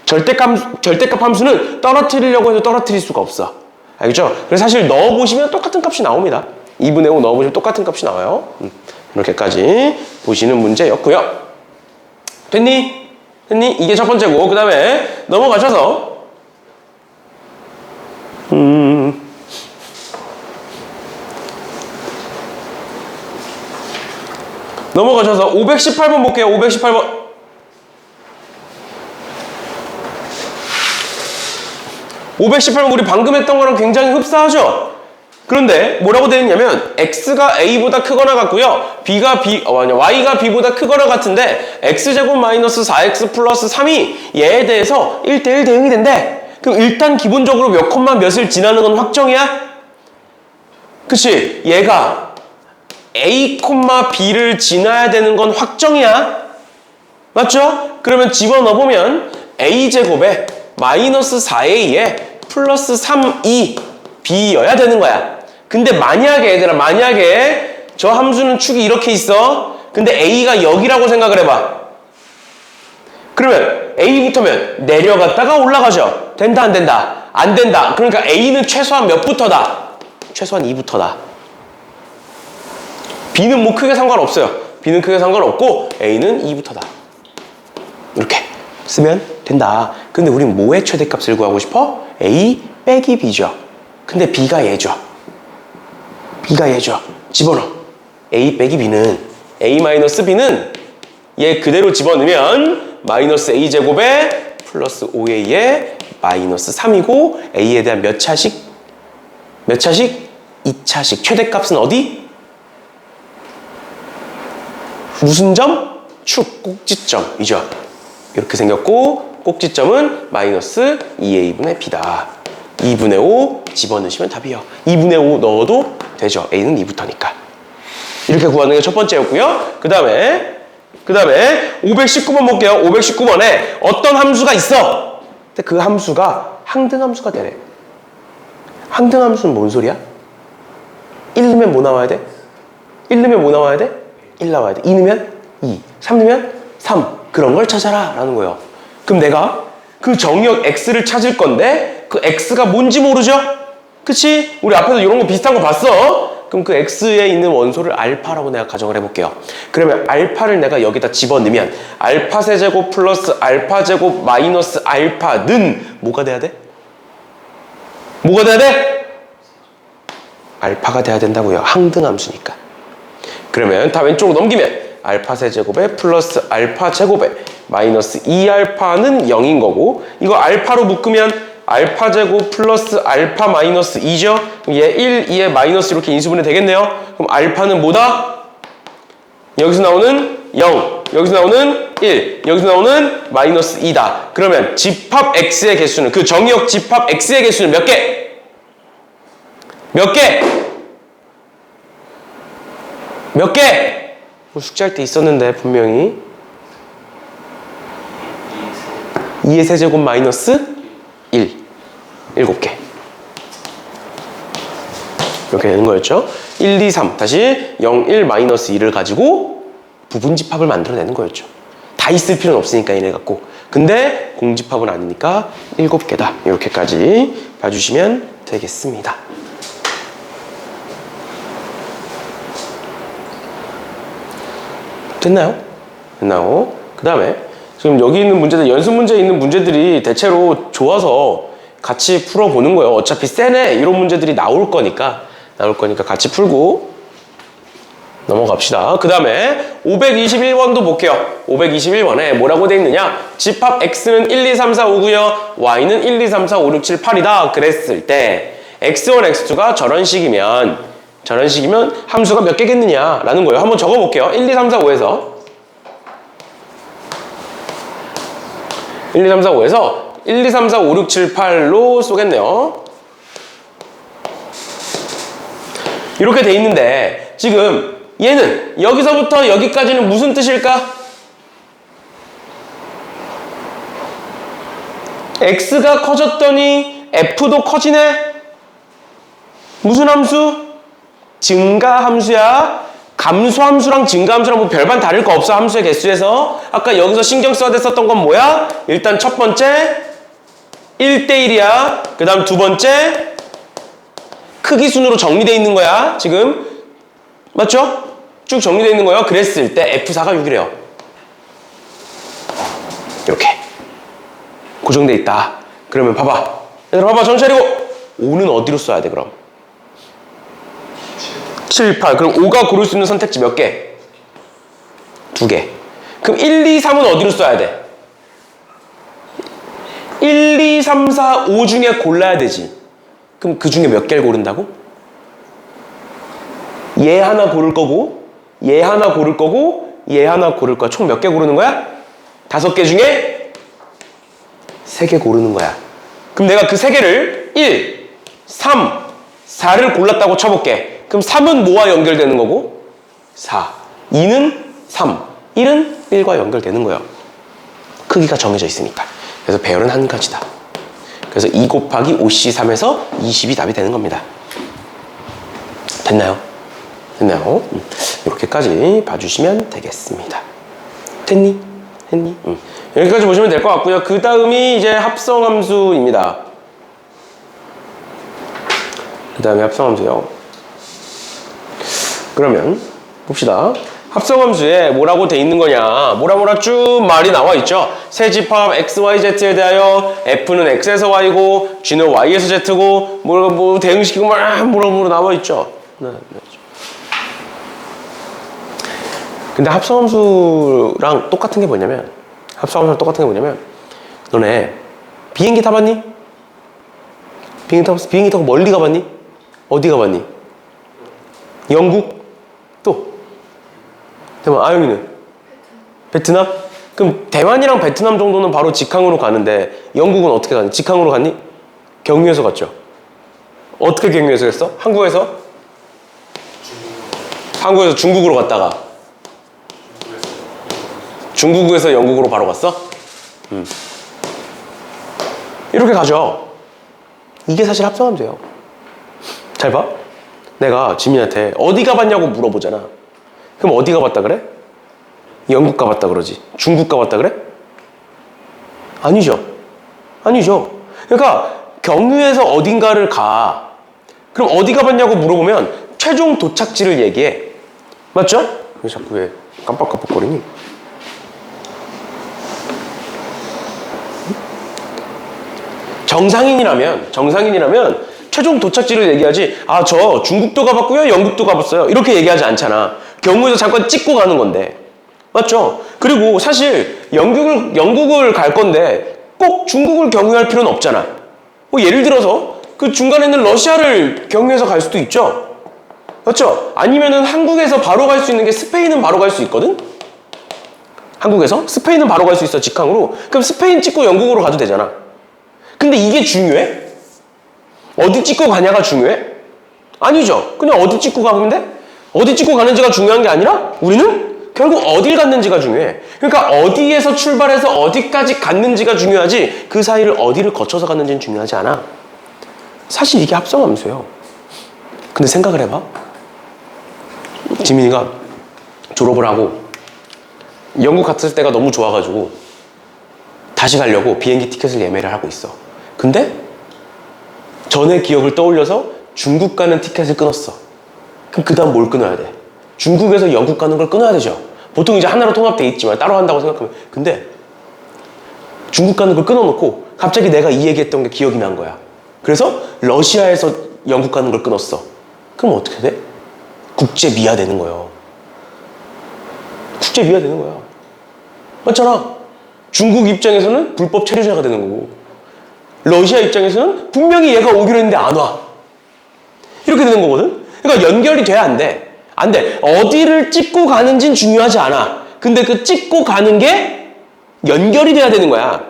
절대값 함수는 떨어뜨리려고 해도 떨어뜨릴 수가 없어. 알겠죠? 그래서 사실 넣어보시면 똑같은 값이 나옵니다. 2분의 5 넣어보시면 똑같은 값이 나와요. 이렇게까지 보시는 문제였고요. 됐니? 됐니? 이게 첫 번째고 그 다음에 넘어가셔서 넘어가셔서 518번 볼게요. 518번. 우리 방금 했던 거랑 굉장히 흡사하죠? 그런데 뭐라고 되어 있냐면 x가 a보다 크거나 같고요. y가 b보다 크거나 같은데 x제곱 마이너스 4x 플러스 3이 얘에 대해서 1대1 대응이 된대. 그럼 일단 기본적으로 몇 콤마 몇을 지나는 건 확정이야? 그치? 얘가 a, b를 지나야 되는 건 확정이야. 맞죠? 그러면 집어넣어보면 a제곱에 마이너스 4a에 플러스 3, 2b여야 되는 거야. 근데 만약에 얘들아 만약에 저 함수는 축이 이렇게 있어. 근데 a가 여기라고 생각을 해봐. 그러면 a부터면 내려갔다가 올라가죠. 된다 안 된다? 안 된다. 그러니까 a는 최소한 몇부터다? 최소한 2부터다. b는 뭐 크게 상관없어요. b는 크게 상관없고 a는 2부터다. 이렇게 쓰면 된다. 근데 우린 뭐의 최대값을 구하고 싶어? a 빼기 b죠. 근데 b가 얘죠. b가 얘죠. 집어넣어. a 빼기 b는 a 마이너스 b는 얘 그대로 집어넣으면 마이너스 a제곱에 플러스 5a에 마이너스 3이고 a에 대한 몇 차식? 2차식. 최대값은 어디? 무슨 점? 축, 꼭지점이죠. 이렇게 생겼고 꼭지점은 마이너스 2a분의 b다. 2분의 5 집어넣으시면 답이요. 2분의 5 넣어도 되죠. a는 2부터니까. 이렇게 구하는 게 첫 번째였고요. 그 다음에 519번 볼게요. 519번에 어떤 함수가 있어. 근데 그 함수가 항등함수가 되래. 항등함수는 뭔 소리야? 1 넣으면 뭐 나와야 돼? 1 넣으면 뭐 나와야 돼? 1 나와야 돼. 2 넣으면 2, 3 넣으면 3. 그런 걸 찾아라 라는 거예요. 그럼 내가 그 정의역 x를 찾을 건데 그 x가 뭔지 모르죠? 그치? 우리 앞에서 이런 거 비슷한 거 봤어? 그럼 그 x에 있는 원소를 알파라고 내가 가정을 해볼게요. 그러면 알파를 내가 여기다 집어넣으면 알파 세제곱 플러스 알파 제곱 마이너스 알파는 뭐가 돼야 돼? 뭐가 돼야 돼? 알파가 돼야 된다고요. 항등함수니까. 그러면 다 왼쪽으로 넘기면 알파 세제곱에 플러스 알파 제곱에 마이너스 2알파는 0인 거고 이거 알파로 묶으면 알파 제곱 플러스 알파 마이너스 2죠? 그럼 얘 1, 2에 마이너스 이렇게 인수분해 되겠네요? 그럼 알파는 뭐다? 여기서 나오는 0, 여기서 나오는 1, 여기서 나오는 마이너스 2다. 그러면 집합 x의 개수는 그 정의역 집합 x의 개수는 몇 개? 몇 개? 몇 개? 뭐 숙제할 때 있었는데 분명히 2의 세제곱 마이너스 1 7개 이렇게 되는 거였죠. 1, 2, 3 다시 0, 1, 마이너스 2를 가지고 부분집합을 만들어내는 거였죠. 다 있을 필요는 없으니까 얘네 갖고. 근데 공집합은 아니니까 7개다. 이렇게까지 봐주시면 되겠습니다. 됐나요? 됐나요? 그 다음에 지금 여기 있는 문제들, 연습 문제에 있는 문제들이 대체로 좋아서 같이 풀어보는 거예요. 어차피 세네 이런 문제들이 나올 거니까 같이 풀고 넘어갑시다. 그 다음에 521번도 볼게요. 521번에 뭐라고 돼 있느냐? 집합 x는 1, 2, 3, 4, 5고요. y는 1, 2, 3, 4, 5, 6, 7, 8이다. 그랬을 때 x1, x2가 저런 식이면 함수가 몇 개겠느냐? 라는 거예요. 한번 적어볼게요. 1, 2, 3, 4, 5에서 1, 2, 3, 4, 5에서 1, 2, 3, 4, 5, 6, 7, 8로 쏘겠네요. 이렇게 돼 있는데 지금 얘는 여기서부터 여기까지는 무슨 뜻일까? x가 커졌더니 f도 커지네? 무슨 함수? 증가함수야. 감소함수랑 증가함수랑 뭐 별반 다를 거 없어. 함수의 개수에서. 아까 여기서 신경 써야 됐었던 건 뭐야? 일단 첫 번째 1대1이야. 그 다음 두 번째 크기 순으로 정리되어 있는 거야. 지금 맞죠? 쭉 정리되어 있는 거예요. 그랬을 때 F4가 6이래요. 이렇게 고정되어 있다. 그러면 봐봐. 얘들아 봐봐. 정신 차리고 5는 어디로 써야 돼 그럼? 7, 8. 그럼 5가 고를 수 있는 선택지 몇 개? 2개. 그럼 1, 2, 3은 어디로 써야 돼? 1, 2, 3, 4, 5 중에 골라야 되지. 그럼 그 중에 몇 개를 고른다고? 얘 하나 고를 거고 얘 하나 고를 거고 얘 하나 고를 거야. 총 몇 개 고르는 거야? 5개 중에 3개 고르는 거야. 그럼 내가 그 3개를 1, 3, 4를 골랐다고 쳐볼게. 그럼 3은 뭐와 연결되는 거고? 4. 2는 3. 1은 1과 연결되는 거예요. 크기가 정해져 있으니까. 그래서 배열은 한 가지다. 그래서 2 곱하기 5C3에서 20이 답이 되는 겁니다. 됐나요? 됐나요? 이렇게까지 봐주시면 되겠습니다. 됐니? 했니? 여기까지 보시면 될 것 같고요. 그 다음이 이제 합성함수입니다. 그 다음에 합성함수요. 그러면 봅시다. 합성함수에 뭐라고 돼 있는 거냐? 뭐라 쭉 말이 나와 있죠. 세 집합 x, y, z에 대하여 f는 x에서 y고 g는 y에서 z고 뭐 대응시키고 뭐라 나와 있죠. 근데 합성함수랑 똑같은 게 뭐냐면 너네 비행기 타봤니? 비행기 타고 멀리 가봤니? 어디 가봤니? 영국? 또? 대만, 아영이는? 베트남? 그럼 대만이랑 베트남 정도는 바로 직항으로 가는데 영국은 어떻게 가니? 직항으로 갔니? 경유해서 갔죠. 어떻게 경유해서 갔어? 한국에서 중국으로 갔다가 중국에서 영국으로 바로 갔어? 이렇게 가죠. 이게 사실 합성함수예요. 잘 봐. 내가 지민한테 어디 가봤냐고 물어보잖아. 그럼 어디 가봤다 그래? 영국 가봤다 그러지. 중국 가봤다 그래? 아니죠. 그러니까 경유해서 어딘가를 가. 그럼 어디 가봤냐고 물어보면 최종 도착지를 얘기해. 맞죠? 왜 자꾸 왜 깜빡깜빡거리니? 정상인이라면 최종 도착지를 얘기하지. 아, 저 중국도 가봤고요, 영국도 가봤어요. 이렇게 얘기하지 않잖아. 경유해서 잠깐 찍고 가는 건데. 맞죠? 그리고 사실 영국을 갈 건데 꼭 중국을 경유할 필요는 없잖아. 뭐 예를 들어서 그 중간에 있는 러시아를 경유해서 갈 수도 있죠. 맞죠? 아니면은 한국에서 바로 갈 수 있는 게 스페인은 바로 갈 수 있거든? 한국에서? 스페인은 바로 갈 수 있어, 직항으로. 그럼 스페인 찍고 영국으로 가도 되잖아. 근데 이게 중요해? 어디 찍고 가냐가 중요해? 아니죠. 그냥 어디 찍고 가면 돼? 어디 찍고 가는지가 중요한 게 아니라 우리는 결국 어딜 갔는지가 중요해. 그러니까 어디에서 출발해서 어디까지 갔는지가 중요하지 그 사이를 어디를 거쳐서 갔는지는 중요하지 않아. 사실 이게 합성함수예요. 근데 생각을 해봐. 지민이가 졸업을 하고 영국 갔을 때가 너무 좋아가지고 다시 가려고 비행기 티켓을 예매를 하고 있어. 근데 전에 기억을 떠올려서 중국 가는 티켓을 끊었어. 그럼 그 다음 뭘 끊어야 돼? 중국에서 영국 가는 걸 끊어야 되죠. 보통 이제 하나로 통합돼 있지만 따로 한다고 생각하면. 근데 중국 가는 걸 끊어놓고 갑자기 내가 이 얘기했던 게 기억이 난 거야. 그래서 러시아에서 영국 가는 걸 끊었어. 그럼 어떻게 돼? 국제 미아 되는 거예요. 국제 위화 되는 거야. 맞잖아. 중국 입장에서는 불법 체류자가 되는 거고, 러시아 입장에서는 분명히 얘가 오기로 했는데 안 와. 이렇게 되는 거거든. 그러니까 연결이 돼야 안 돼. 안 돼. 어디를 찍고 가는지는 중요하지 않아. 근데 그 찍고 가는 게 연결이 돼야 되는 거야.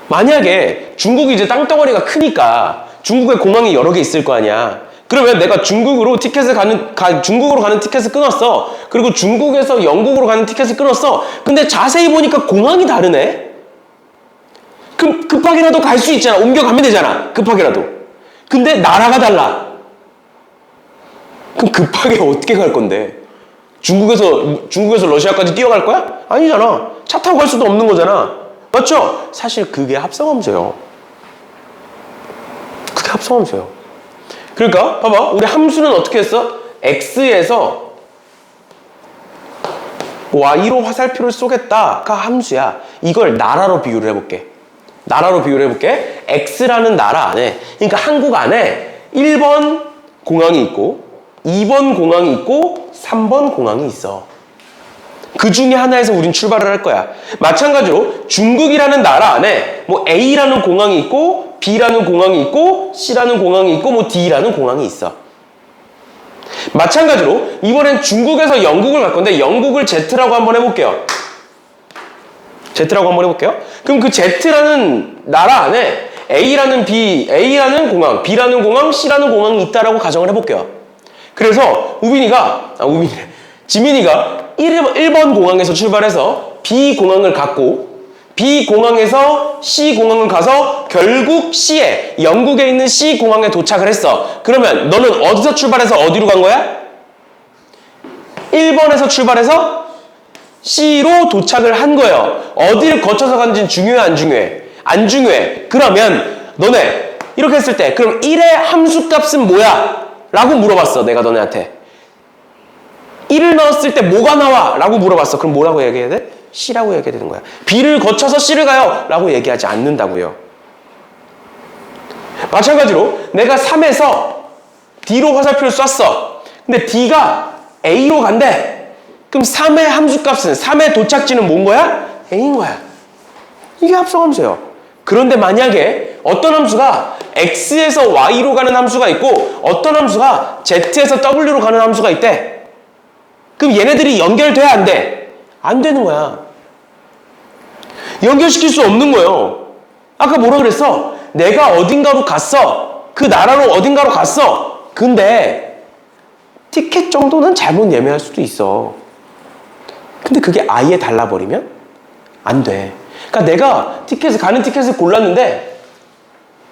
만약에 중국이 이제 땅덩어리가 크니까 중국에 공항이 여러 개 있을 거 아니야. 그러면 내가 중국으로 중국으로 가는 티켓을 끊었어. 그리고 중국에서 영국으로 가는 티켓을 끊었어. 근데 자세히 보니까 공항이 다르네? 그럼 급하게라도 갈 수 있잖아. 옮겨가면 되잖아. 급하게라도. 근데 나라가 달라. 그럼 급하게 어떻게 갈 건데? 중국에서 러시아까지 뛰어갈 거야? 아니잖아. 차 타고 갈 수도 없는 거잖아. 맞죠? 사실 그게 합성함수예요. 그게 합성함수예요. 그러니까 봐봐. 우리 함수는 어떻게 했어? x에서 y로 화살표를 쏘겠다가 함수야. 이걸 나라로 비유를 해볼게. 나라로 비유를 해볼게. x라는 나라 안에, 그러니까 한국 안에 1번 공항이 있고 2번 공항이 있고 3번 공항이 있어. 그 중에 하나에서 우린 출발을 할 거야. 마찬가지로 중국이라는 나라 안에 뭐 A라는 공항이 있고 B라는 공항이 있고 C라는 공항이 있고 뭐 D라는 공항이 있어. 마찬가지로 이번엔 중국에서 영국을 갈 건데 영국을 Z라고 한번 해볼게요. Z라고 한번 해볼게요. 그럼 그 Z라는 나라 안에 A라는 공항, B라는 공항, C라는 공항이 있다라고 가정을 해볼게요. 그래서 지민이가 1번 공항에서 출발해서 B 공항을 갔고 B 공항에서 C 공항을 가서 결국 C에, 영국에 있는 C 공항에 도착을 했어. 그러면 너는 어디서 출발해서 어디로 간 거야? 1번에서 출발해서 C로 도착을 한 거예요. 어디를 거쳐서 간지는 중요해, 안 중요해? 안 중요해. 그러면 너네 이렇게 했을 때 그럼 1의 함수값은 뭐야? 라고 물어봤어. 내가 너네한테 1을 넣었을 때 뭐가 나와? 라고 물어봤어. 그럼 뭐라고 얘기해야 돼? C라고 얘기해야 되는 거야. B를 거쳐서 C를 가요 라고 얘기하지 않는다고요. 마찬가지로 내가 3에서 D로 화살표를 쐈어. 근데 D가 A로 간대. 그럼 3의 함수값은, 3의 도착지는 뭔 거야? A인 거야. 이게 합성함수예요. 그런데 만약에 어떤 함수가 X에서 Y로 가는 함수가 있고 어떤 함수가 Z에서 W로 가는 함수가 있대. 그럼 얘네들이 연결돼야 안 돼? 안 되는 거야. 연결시킬 수 없는 거예요. 아까 뭐라 그랬어? 내가 어딘가로 갔어. 그 나라로 어딘가로 갔어. 근데 티켓 정도는 잘못 예매할 수도 있어. 근데 그게 아예 달라버리면 안 돼. 그러니까 내가 가는 티켓을 골랐는데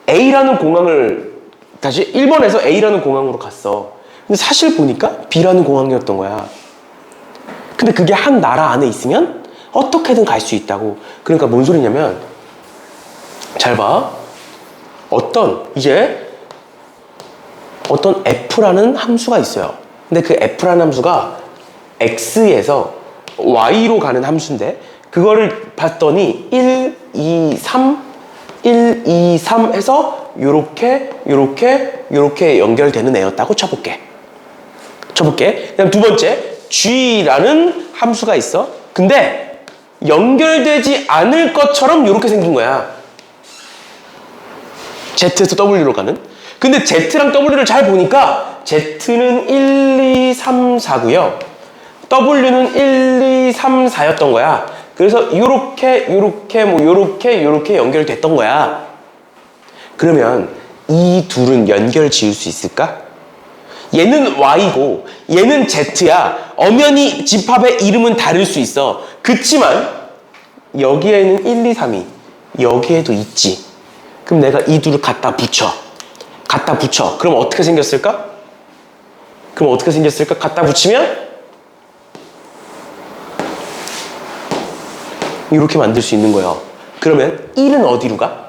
A라는 공항을 다시 1번에서 A라는 공항으로 갔어. 근데 사실 보니까 B라는 공항이었던 거야. 근데 그게 한 나라 안에 있으면 어떻게든 갈 수 있다고. 그러니까 뭔 소리냐면 잘 봐. 어떤 F라는 함수가 있어요. 근데 그 F라는 함수가 X에서 Y로 가는 함수인데 그거를 봤더니 1, 2, 3 해서 요렇게 연결되는 애였다고 쳐볼게. 그다음 두 번째 G라는 함수가 있어. 근데 연결되지 않을 것처럼 이렇게 생긴 거야. Z에서 W로 가는. 근데 Z랑 W를 잘 보니까 Z는 1, 2, 3, 4고요. W는 1, 2, 3, 4였던 거야. 그래서 요렇게 연결됐던 거야. 그러면 이 둘은 연결 지을 수 있을까? 얘는 Y고 얘는 Z야. 엄연히 집합의 이름은 다를 수 있어. 그치만 여기에는 1, 2, 3이 여기에도 있지. 그럼 내가 이 둘을 갖다 붙여. 그럼 어떻게 생겼을까? 갖다 붙이면 이렇게 만들 수 있는 거예요. 그러면 1은 어디로 가?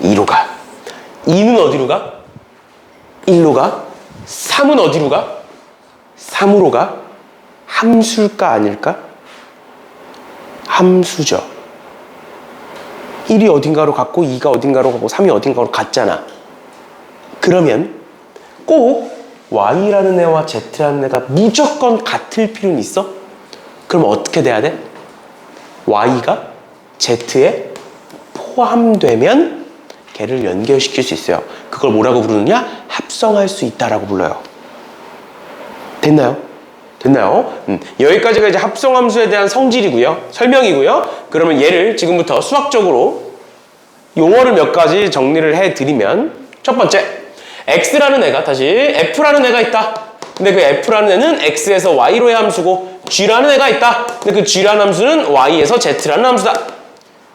2로 가. 2는 어디로 가? 1로 가. 3은 어디로 가? 3으로 가. 함수일까 아닐까? 함수죠. 1이 어딘가로 갔고 2가 어딘가로 가고 3이 어딘가로 갔잖아. 그러면 꼭 y라는 애와 z라는 애가 무조건 같을 필요는 있어? 그럼 어떻게 돼야 돼? y가 z에 포함되면 걔를 연결시킬 수 있어요. 그걸 뭐라고 부르느냐? 합성할 수 있다라고 불러요. 됐나요? 됐나요? 여기까지가 이제 합성함수에 대한 성질이고요. 설명이고요. 그러면 얘를 지금부터 수학적으로 용어를 몇 가지 정리를 해드리면, 첫 번째, x라는 애가, 다시 f라는 애가 있다. 근데 그 f라는 애는 x에서 y로의 함수고, g라는 애가 있다. 근데 그 g라는 함수는 y에서 z라는 함수다.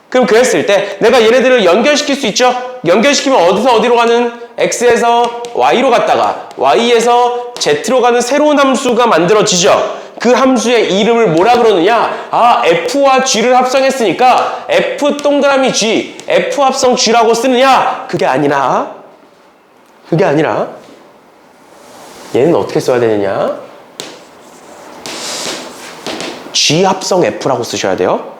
그럼 그랬을 때 내가 얘네들을 연결시킬 수 있죠? 연결시키면 어디서 어디로 가는? x에서 y로 갔다가 y에서 z로 가는 새로운 함수가 만들어지죠? 그 함수의 이름을 뭐라 그러느냐? 아, f와 g를 합성했으니까 f 동그라미 g, f 합성 g라고 쓰느냐? 그게 아니라 얘는 어떻게 써야 되느냐? g 합성 f라고 쓰셔야 돼요.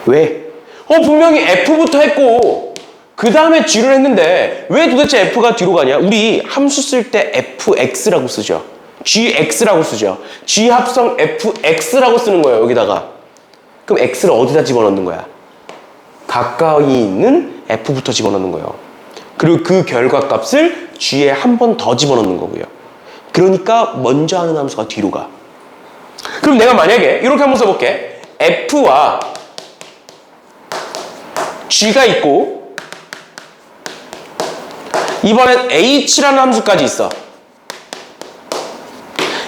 왜? 분명히 f부터 했고 그 다음에 g를 했는데 왜 도대체 f가 뒤로 가냐? 우리 함수 쓸 때 fx라고 쓰죠. gx라고 쓰죠. g 합성 fx라고 쓰는 거예요, 여기다가. 그럼 x를 어디다 집어넣는 거야? 가까이 있는 f부터 집어넣는 거예요. 그리고 그 결과값을 g에 한 번 더 집어넣는 거고요. 그러니까 먼저 하는 함수가 뒤로 가. 그럼 내가 만약에 이렇게 한번 써볼게. f와 g가 있고 이번엔 h라는 함수까지 있어.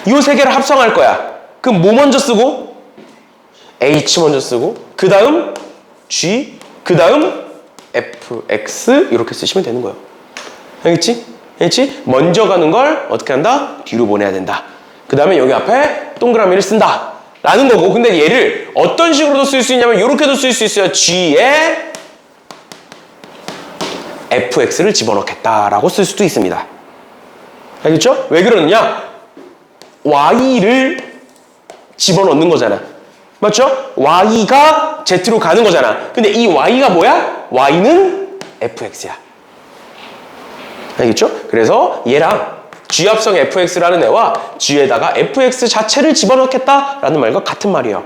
이 세 개를 합성할 거야. 그럼 뭐 먼저 쓰고? h 먼저 쓰고 그 다음 g, 그 다음 fx 이렇게 쓰시면 되는 거예요. 알겠지? 알겠지? 먼저 가는 걸 어떻게 한다? 뒤로 보내야 된다. 그 다음에 여기 앞에 동그라미를 쓴다 라는 거고, 근데 얘를 어떤 식으로도 쓸 수 있냐면 이렇게도 쓸 수 있어요. g에 fx를 집어넣겠다라고 쓸 수도 있습니다. 알겠죠? 왜 그러느냐? y를 집어넣는 거잖아. 맞죠? y가 z로 가는 거잖아. 근데 이 y가 뭐야? y는 fx야. 알겠죠? 그래서 얘랑 g합성 fx라는 애와 g에다가 fx 자체를 집어넣겠다라는 말과 같은 말이에요.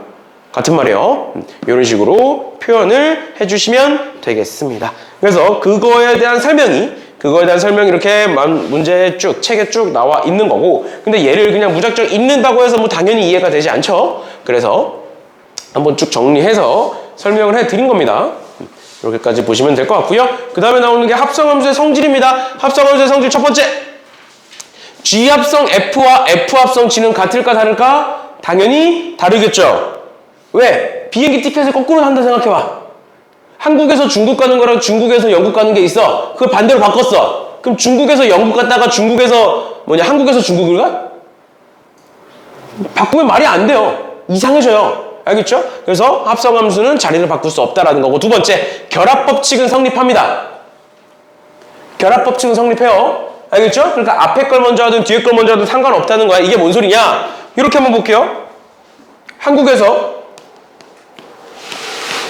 같은 말이에요. 이런 식으로 표현을 해주시면 되겠습니다. 그래서 그거에 대한 설명이 이렇게 문제에 쭉, 책에 쭉 나와 있는 거고, 근데 얘를 그냥 무작정 읽는다고 해서 뭐 당연히 이해가 되지 않죠? 그래서 한번 쭉 정리해서 설명을 해드린 겁니다. 이렇게까지 보시면 될 것 같고요. 그 다음에 나오는 게 합성함수의 성질입니다. 합성함수의 성질 첫 번째, G 합성 F와 F 합성 G는 같을까 다를까? 당연히 다르겠죠. 왜? 비행기 티켓을 거꾸로 산다 생각해봐. 한국에서 중국 가는 거랑 중국에서 영국 가는 게 있어. 그걸 반대로 바꿨어. 그럼 중국에서 영국 갔다가 한국에서 중국을 가? 바꾸면 말이 안 돼요. 이상해져요. 알겠죠? 그래서 합성함수는 자리를 바꿀 수 없다라는 거고, 두 번째, 결합법칙은 성립합니다. 결합법칙은 성립해요. 알겠죠? 그러니까 앞에 걸 먼저 하든 뒤에 걸 먼저 하든 상관없다는 거야. 이게 뭔 소리냐? 이렇게 한번 볼게요. 한국에서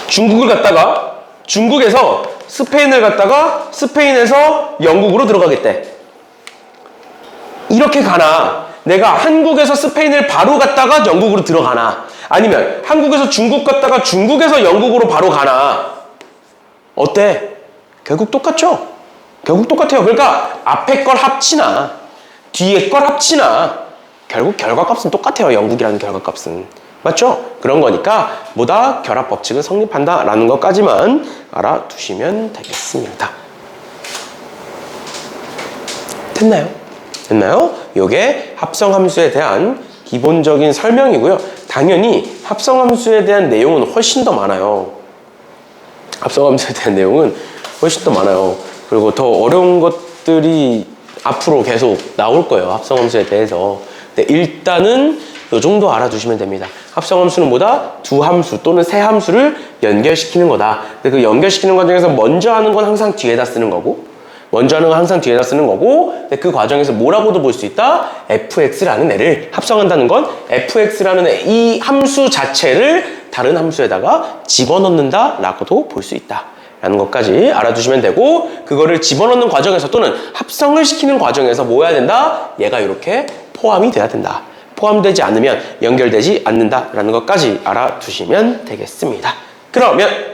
중국을 갔다가 중국에서 스페인을 갔다가 스페인에서 영국으로 들어가겠대. 이렇게 가나? 내가 한국에서 스페인을 바로 갔다가 영국으로 들어가나? 아니면 한국에서 중국 갔다가 중국에서 영국으로 바로 가나? 어때? 결국 똑같죠? 결국 똑같아요. 그러니까 앞에 걸 합치나 뒤에 걸 합치나 결국 결과값은 똑같아요. 영국이라는 결과값은. 맞죠? 그런 거니까 뭐다? 결합법칙은 성립한다라는 것까지만 알아두시면 되겠습니다. 됐나요? 됐나요? 이게 합성함수에 대한 기본적인 설명이고요. 당연히 합성함수에 대한 내용은 훨씬 더 많아요. 합성함수에 대한 내용은 훨씬 더 많아요. 그리고 더 어려운 것들이 앞으로 계속 나올 거예요. 합성함수에 대해서. 근데 일단은 이 정도 알아두시면 됩니다. 합성함수는 뭐다? 두 함수 또는 세 함수를 연결시키는 거다. 근데 그 연결시키는 과정에서 먼저 하는 건 항상 뒤에다 쓰는 거고, 근데 그 과정에서 뭐라고도 볼 수 있다? fx라는 애를 합성한다는 건 fx라는 이 함수 자체를 다른 함수에다가 집어넣는다 라고도 볼 수 있다. 라는 것까지 알아두시면 되고, 그거를 집어넣는 과정에서 또는 합성을 시키는 과정에서 뭐 해야 된다? 얘가 이렇게 포함이 돼야 된다. 포함되지 않으면 연결되지 않는다라는 것까지 알아두시면 되겠습니다. 그러면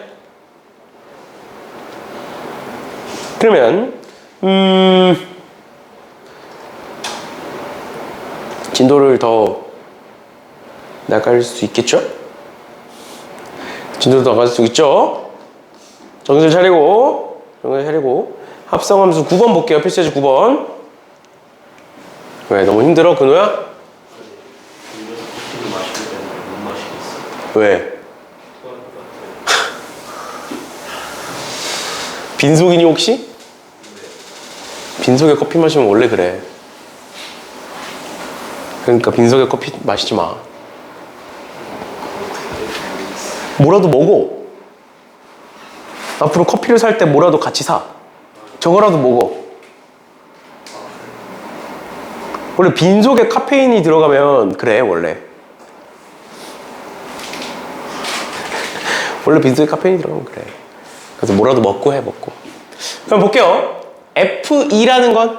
진도를 더 나갈 수 있겠죠? 진도를 더 나갈 수 있죠? 정신 차리고 합성함수 9번 볼게요. 필수예제 9번. 왜? 너무 힘들어? 근호야? 왜? 빈속이니 혹시? 빈속에 커피 마시면 원래 그래. 그러니까 빈속에 커피 마시지 마. 뭐라도 먹어. 앞으로 커피를 살 때 뭐라도 같이 사. 저거라도 먹어. 원래 빈속에 카페인이 들어가면 그래 원래. 원래 빈속에 카페인이 들어가면 그래. 그래서 뭐라도 먹고 해. 그럼 볼게요. F2라는 건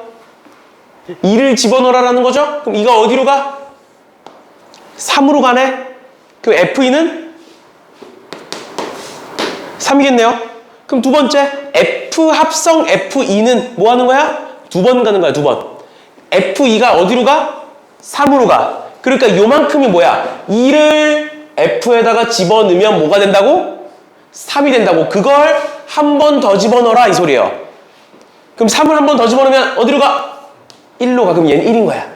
2를 집어넣으라는 거죠? 그럼 2가 어디로 가? 3으로 가네? 그럼 F2는 3이겠네요? 그럼 두 번째 F 합성 F2는 뭐 하는 거야? 2번 가는 거야, 2번. F2가 어디로 가? 3으로 가. 그러니까 요만큼이 뭐야? 2를 F에다가 집어넣으면 뭐가 된다고? 3이 된다고. 그걸 한 번 더 집어넣어라 이 소리예요. 그럼 3을 한 번 더 집어넣으면 어디로 가? 1로 가. 그럼 얘는 1인 거야.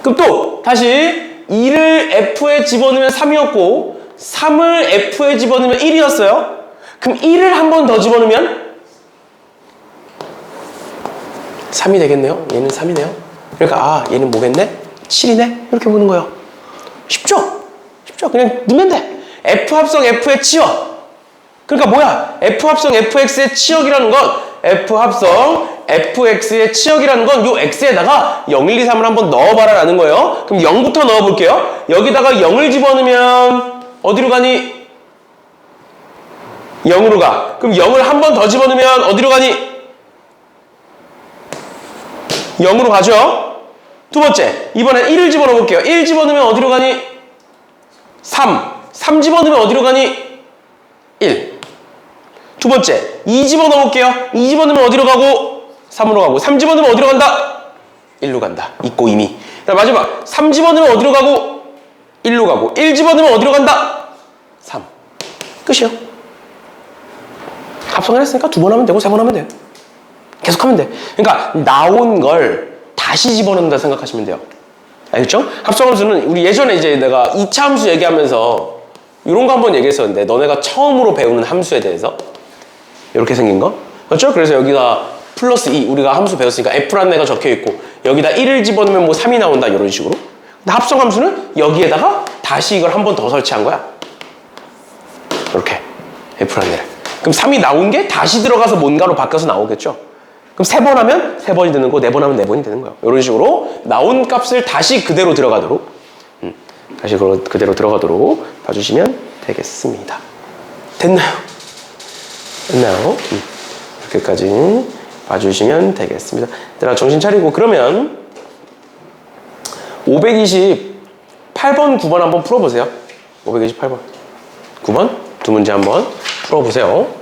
그럼 또 다시 2를 F에 집어넣으면 3이었고 3을 F에 집어넣으면 1이었어요. 그럼 1을 한 번 더 집어넣으면 3이 되겠네요. 얘는 3이네요. 그러니까 얘는 뭐겠네? 7이네? 이렇게 보는 거예요. 쉽죠? 그냥 넣으면 돼. F 합성 F에 치역. 그러니까 뭐야? F 합성 Fx의 치역이라는 건 F 합성 Fx의 치역이라는 건 요 X에다가 0, 1, 2, 3을 한번 넣어봐라 라는 거예요. 그럼 0부터 넣어볼게요. 여기다가 0을 집어넣으면 어디로 가니? 0으로 가. 그럼 0을 한 번 더 집어넣으면 어디로 가니? 0으로 가죠. 두 번째, 이번엔 1을 집어넣어볼게요. 1 집어넣으면 어디로 가니? 3 집어넣으면 어디로 가니? 1. 두 번째, 2 집어넣어볼게요. 2 집어넣으면 어디로 가고? 3으로 가고. 3 집어넣으면 어디로 간다? 1로 간다. 있고 이미. 마지막, 3 집어넣으면 어디로 가고? 1로 가고. 1 집어넣으면 어디로 간다? 3. 끝이요. 합성을 했으니까 2번 하면 되고 3번 하면 돼요. 계속 하면 돼. 그러니까 나온 걸 다시 집어넣는다 생각하시면 돼요. 알겠죠? 합성함수는 우리 예전에 이제 내가 2차 함수 얘기하면서 이런 거 한번 얘기했었는데 너네가 처음으로 배우는 함수에 대해서 이렇게 생긴 거 그렇죠? 그래서 여기다 플러스 2 우리가 함수 배웠으니까 F라는 애가 적혀있고 여기다 1을 집어넣으면 뭐 3이 나온다 이런 식으로. 근데 합성함수는 여기에다가 다시 이걸 한 번 더 설치한 거야. 이렇게 F라는 애를. 그럼 3이 나온 게 다시 들어가서 뭔가로 바뀌어서 나오겠죠? 그럼 3번 하면 3번이 되는 거, 4번 하면 4번이 되는 거예요. 이런 식으로 나온 값을 다시 그대로 들어가도록 그대로 들어가도록 봐주시면 되겠습니다. 됐나요? 이렇게까지 봐주시면 되겠습니다. 얘들아 정신 차리고 그러면 528번, 9번 한번 풀어보세요. 528번, 9번 두 문제 한번 풀어보세요.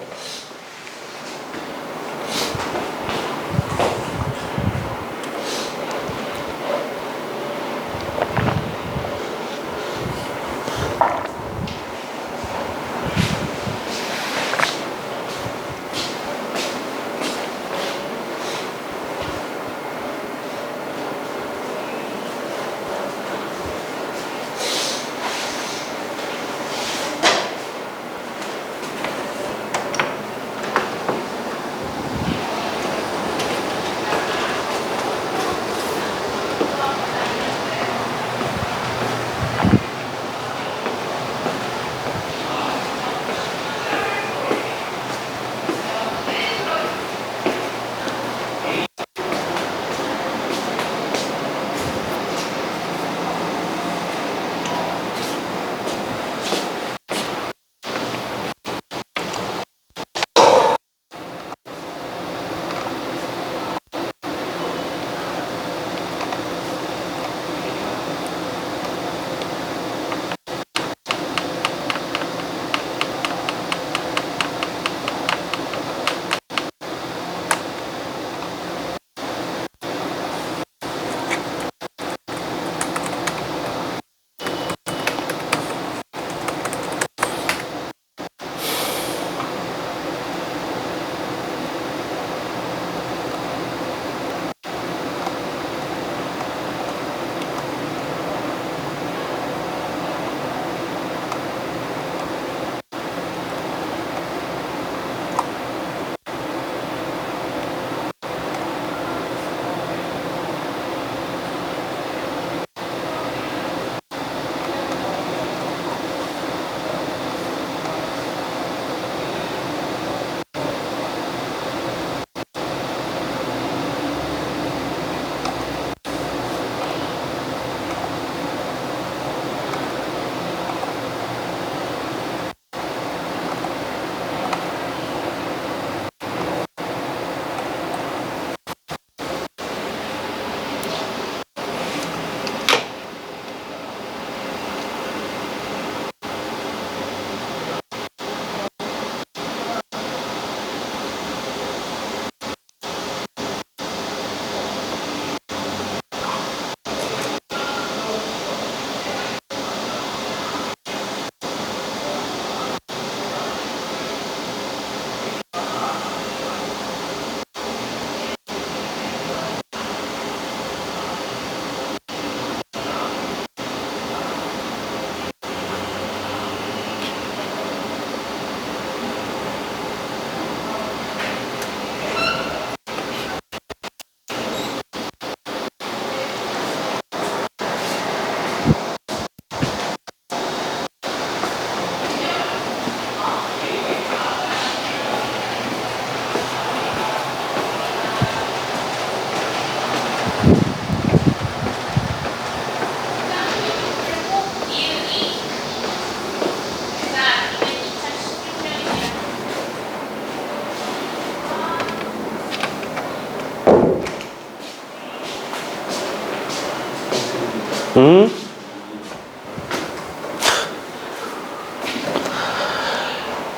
응?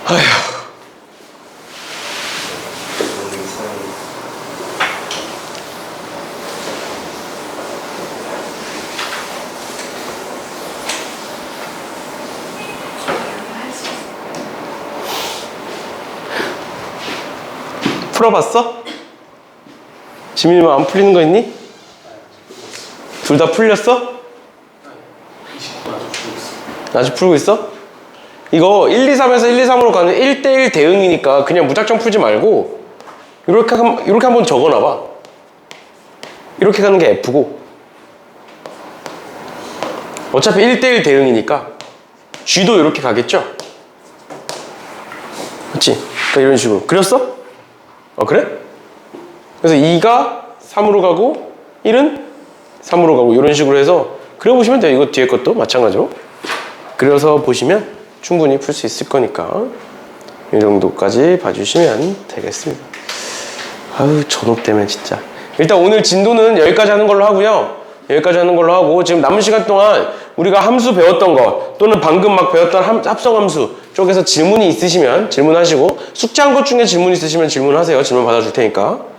아휴. 풀어봤어? 지민이만 안 풀리는 거 있니? 둘 다 풀렸어? 아직 풀고 있어? 이거 1, 2, 3에서 1, 2, 3으로 가는 1대1 대응이니까 그냥 무작정 풀지 말고 이렇게 한번 적어놔봐. 이렇게 가는 게 F고 어차피 1대1 대응이니까 G도 이렇게 가겠죠? 그렇지? 그러니까 이런 식으로 그렸어? 그래? 그래서 2가 3으로 가고 1은 3으로 가고 이런 식으로 해서 그려보시면 돼요. 이거 뒤에 것도 마찬가지로 그려서 보시면 충분히 풀 수 있을 거니까 이 정도까지 봐주시면 되겠습니다. 아유 전업 때문에 진짜. 일단 오늘 진도는 여기까지 하는 걸로 하고요. 여기까지 하는 걸로 하고 지금 남은 시간 동안 우리가 함수 배웠던 거 또는 방금 막 배웠던 합성함수 쪽에서 질문이 있으시면 질문하시고 숙제한 것 중에 질문 있으시면 질문하세요. 질문 받아줄 테니까.